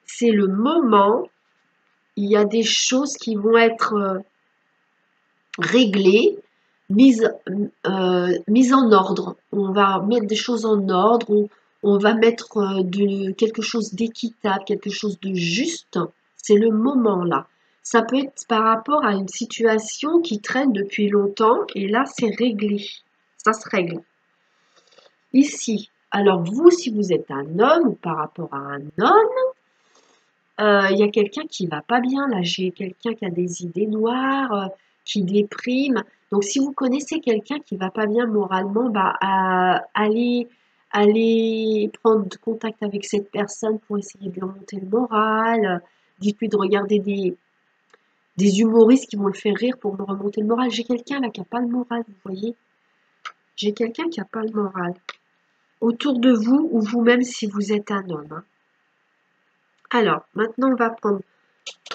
Speaker 1: C'est le moment. Il y a des choses qui vont être réglées, mises, mises en ordre. On va mettre des choses en ordre. On va mettre quelque chose d'équitable, quelque chose de juste. C'est le moment là. Ça peut être par rapport à une situation qui traîne depuis longtemps et là c'est réglé. Ça se règle. Ici, alors vous, si vous êtes un homme ou par rapport à un homme, il y a quelqu'un qui va pas bien. Là, j'ai quelqu'un qui a des idées noires, qui déprime. Donc, si vous connaissez quelqu'un qui va pas bien moralement, bah, allez prendre contact avec cette personne pour essayer de lui remonter le moral. Dites-lui de regarder des humoristes qui vont le faire rire pour me remonter le moral. J'ai quelqu'un là qui a pas le moral, vous voyez. J'ai quelqu'un qui a pas le moral. Autour de vous ou vous-même si vous êtes un homme, hein. Alors, maintenant, on va prendre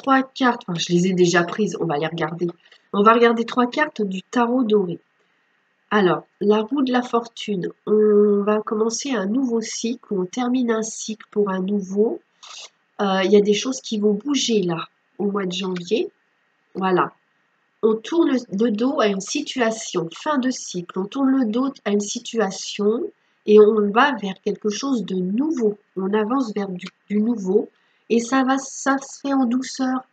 Speaker 1: 3 cartes, enfin, je les ai déjà prises, on va les regarder. On va regarder 3 cartes du tarot doré. Alors, la roue de la fortune, on va commencer un nouveau cycle, on termine un cycle pour un nouveau. Il y a des choses qui vont bouger là, au mois de janvier. Voilà. On tourne le dos à une situation, fin de cycle. On tourne le dos à une situation et on va vers quelque chose de nouveau. On avance vers du nouveau et ça se fait en douceur.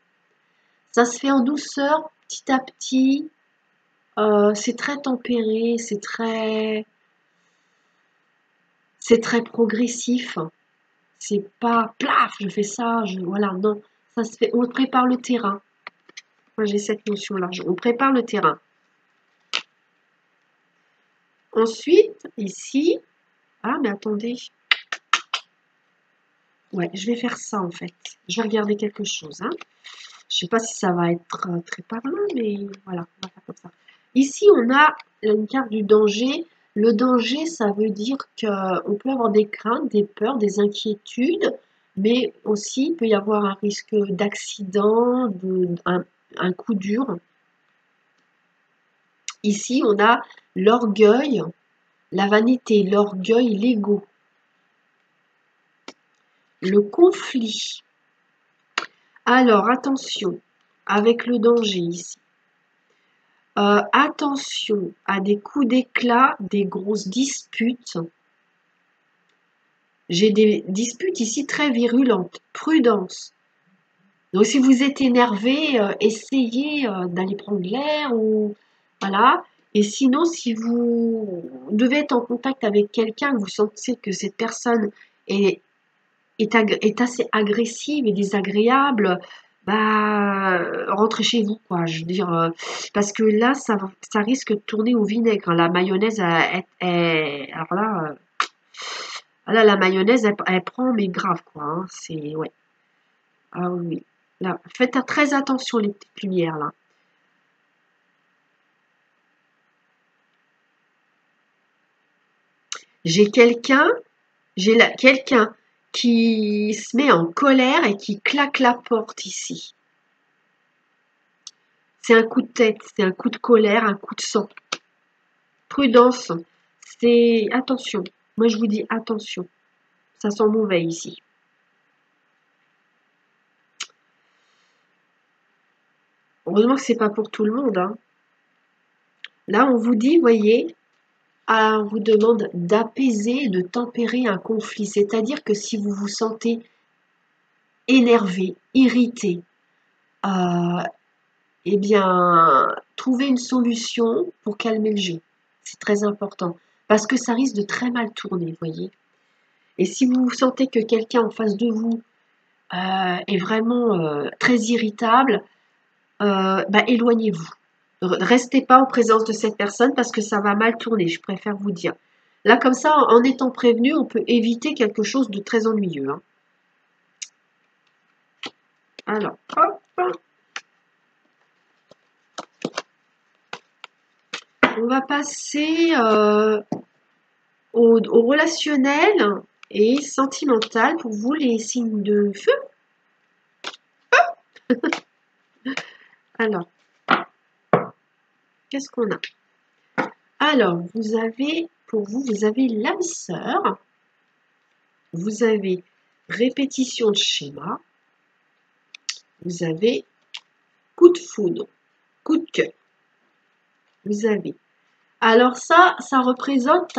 Speaker 1: Ça se fait en douceur, petit à petit. C'est très tempéré, c'est très progressif. C'est pas plaf, je fais ça, voilà, non. Ça se fait, on prépare le terrain. Moi, j'ai cette notion-là. On prépare le terrain. Ensuite, ici, ah, mais attendez. Ouais, je vais faire ça en fait. Je vais regarder quelque chose. Hein. Je sais pas si ça va être très parlant, mais voilà, on va faire comme ça. Ici, on a une carte du danger. Le danger, ça veut dire qu'on peut avoir des craintes, des peurs, des inquiétudes, mais aussi il peut y avoir un risque d'accident, un coup dur. Ici, on a l'orgueil, la vanité, l'orgueil, l'ego, le conflit. Alors, attention, avec le danger ici. Attention à des coups d'éclat, des grosses disputes. J'ai des disputes ici très virulentes. Prudence. Donc, si vous êtes énervé, essayez d'aller prendre l'air ou voilà. Et sinon, si vous devez être en contact avec quelqu'un, vous sentez que cette personne est assez agressive et désagréable, bah, rentrez chez vous, quoi. Je veux dire, parce que là, ça risque de tourner au vinaigre. Hein. La mayonnaise, alors là, la mayonnaise, elle prend, mais grave, quoi. Hein. C'est, ouais. Ah oui. Là, faites très attention, les petites lumières, là. J'ai quelqu'un qui se met en colère et qui claque la porte ici. C'est un coup de tête, c'est un coup de colère, un coup de sang. Prudence, c'est attention. Moi, je vous dis attention. Ça sent mauvais ici. Heureusement que c'est pas pour tout le monde. Hein. Là, on vous dit, voyez, on vous demande d'apaiser, de tempérer un conflit. C'est-à-dire que si vous vous sentez énervé, irrité, eh bien, trouvez une solution pour calmer le jeu. C'est très important. Parce que ça risque de très mal tourner, voyez. Et si vous sentez que quelqu'un en face de vous est vraiment très irritable, bah, éloignez-vous. Restez pas en présence de cette personne parce que ça va mal tourner, je préfère vous dire. Là, comme ça, en étant prévenu, on peut éviter quelque chose de très ennuyeux. Hein. Alors, hop. On va passer au relationnel et sentimental pour vous, les signes de feu. Alors, qu'est-ce qu'on a? Alors, pour vous, vous avez l'âme sœur, vous avez répétition de schéma, vous avez coup de foudre, coup de cœur, vous avez. Alors ça représente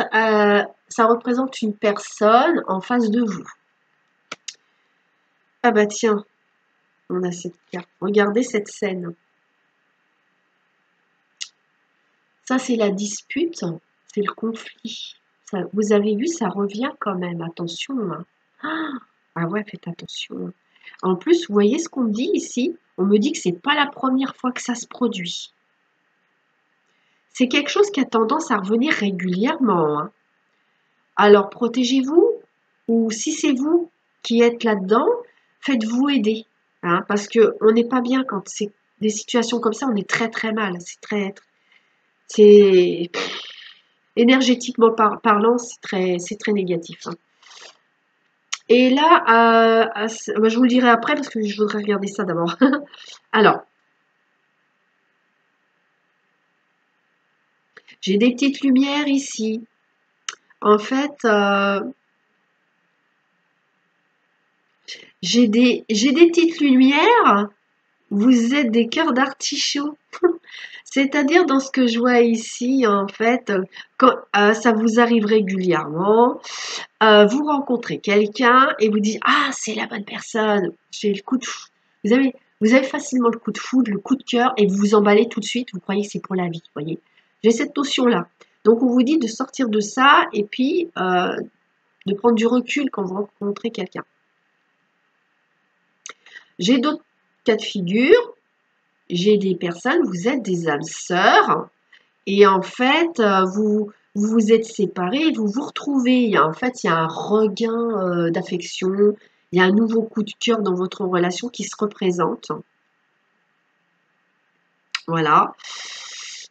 Speaker 1: une personne en face de vous. Ah bah tiens, on a cette carte. Regardez cette scène. Ça, c'est la dispute, c'est le conflit. Ça, vous avez vu, ça revient quand même. Attention. Hein. Ah ouais, faites attention. En plus, vous voyez ce qu'on me dit ici? On me dit que c'est pas la première fois que ça se produit. C'est quelque chose qui a tendance à revenir régulièrement. Hein. Alors, protégez-vous, ou si c'est vous qui êtes là-dedans, faites-vous aider. Hein, parce qu'on n'est pas bien quand c'est des situations comme ça, on est très très mal. C'est énergétiquement parlant, c'est très négatif. Hein. Et là, bah, je vous le dirai après parce que je voudrais regarder ça d'abord. Alors, j'ai des petites lumières ici. En fait, j'ai des petites lumières. Vous êtes des cœurs d'artichaut. C'est-à-dire dans ce que je vois ici, en fait, quand ça vous arrive régulièrement, vous rencontrez quelqu'un et vous dites ah c'est la bonne personne, j'ai le coup de fou. Vous avez vous avez facilement le coup de foudre, le coup de cœur et vous vous emballez tout de suite. Vous croyez que c'est pour la vie, voyez. J'ai cette notion-là. Donc on vous dit de sortir de ça et puis de prendre du recul quand vous rencontrez quelqu'un. J'ai d'autres cas de figure. J'ai des personnes, vous êtes des âmes sœurs et en fait, vous vous êtes séparés, vous vous retrouvez. En fait, il y a un regain d'affection, il y a un nouveau coup de cœur dans votre relation qui se représente. Voilà.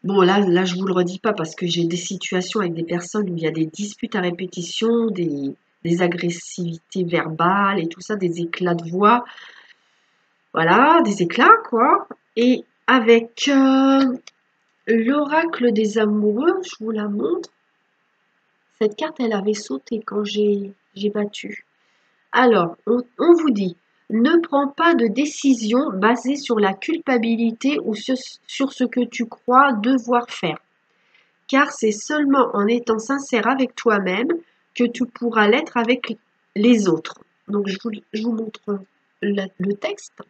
Speaker 1: Bon, là, je vous le redis pas parce que j'ai des situations avec des personnes où il y a des disputes à répétition, des agressivités verbales et tout ça, des éclats de voix. Voilà, des éclats, quoi. Et avec l'oracle des amoureux, je vous la montre. Cette carte, elle avait sauté quand j'ai battu. Alors, on vous dit, ne prends pas de décision basée sur la culpabilité ou sur ce que tu crois devoir faire, car c'est seulement en étant sincère avec toi-même que tu pourras l'être avec les autres. Donc, je vous montre le texte.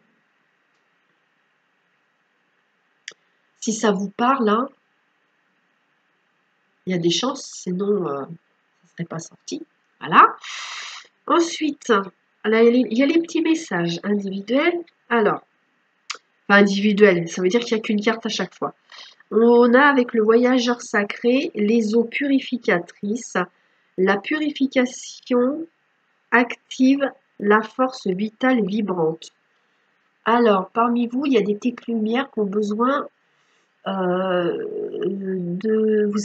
Speaker 1: Si ça vous parle, hein, il y a des chances, sinon ça ne serait pas sorti. Voilà. Ensuite, là, il y a les petits messages individuels. Alors, pas individuels, ça veut dire qu'il n'y a qu'une carte à chaque fois. On a avec le voyageur sacré les eaux purificatrices. La purification active la force vitale vibrante. Alors, parmi vous, il y a des petites lumières qui ont besoin vous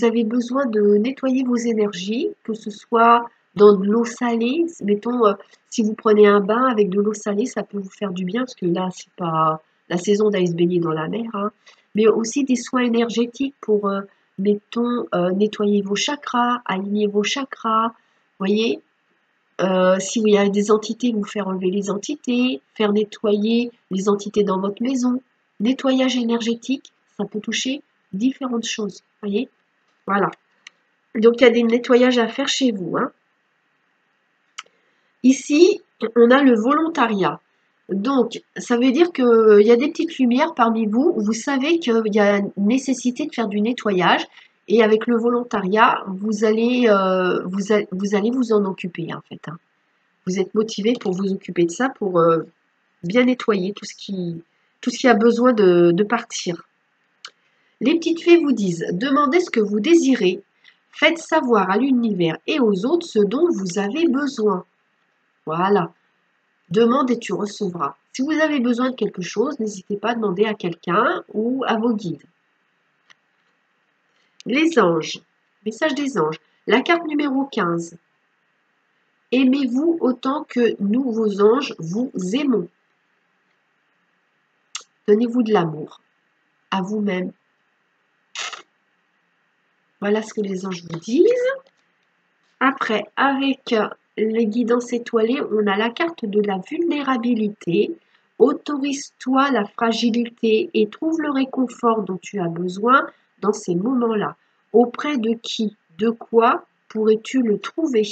Speaker 1: avez besoin de nettoyer vos énergies, que ce soit dans de l'eau salée. Mettons, si vous prenez un bain avec de l'eau salée, ça peut vous faire du bien, parce que là, c'est pas la saison d'aller se baigner dans la mer, hein. Mais aussi des soins énergétiques pour, mettons, nettoyer vos chakras, aligner vos chakras, voyez. Si il y a des entités, vous faire enlever les entités, faire nettoyer les entités dans votre maison. Nettoyage énergétique, ça peut toucher différentes choses. Voyez? Voilà. Donc il y a des nettoyages à faire chez vous, hein. Ici, on a le volontariat. Donc, ça veut dire qu'il y a des petites lumières parmi vous. Vous savez qu'il y a nécessité de faire du nettoyage. Et avec le volontariat, vous allez vous en occuper, en fait, hein. Vous êtes motivé pour vous occuper de ça, pour bien nettoyer tout ce qui a besoin de partir. Les petites fées vous disent, demandez ce que vous désirez, faites savoir à l'univers et aux autres ce dont vous avez besoin. Voilà, demande et tu recevras. Si vous avez besoin de quelque chose, n'hésitez pas à demander à quelqu'un ou à vos guides. Les anges, message des anges, la carte numéro 15. Aimez-vous autant que nous, vos anges, vous aimons. Donnez-vous de l'amour à vous-même. Voilà ce que les anges vous disent. Après, avec les guidances étoilées, on a la carte de la vulnérabilité. Autorise-toi la fragilité et trouve le réconfort dont tu as besoin dans ces moments-là. Auprès de qui, de quoi pourrais-tu le trouver?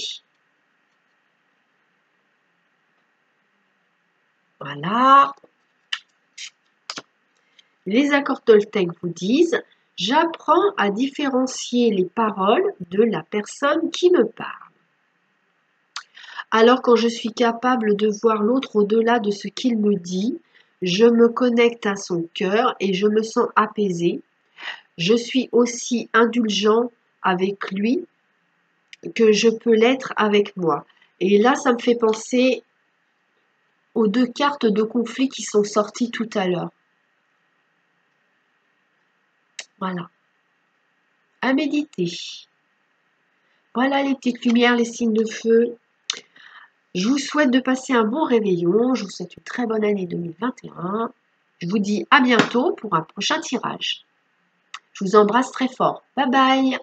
Speaker 1: Voilà. Les accords Toltec vous disent « J'apprends à différencier les paroles de la personne qui me parle. Alors quand je suis capable de voir l'autre au-delà de ce qu'il me dit, je me connecte à son cœur et je me sens apaisée. Je suis aussi indulgent avec lui que je peux l'être avec moi. » Et là, ça me fait penser aux deux cartes de conflit qui sont sorties tout à l'heure. Voilà. À méditer. Voilà les petites lumières, les signes de feu. Je vous souhaite de passer un bon réveillon. Je vous souhaite une très bonne année 2021. Je vous dis à bientôt pour un prochain tirage. Je vous embrasse très fort. Bye bye!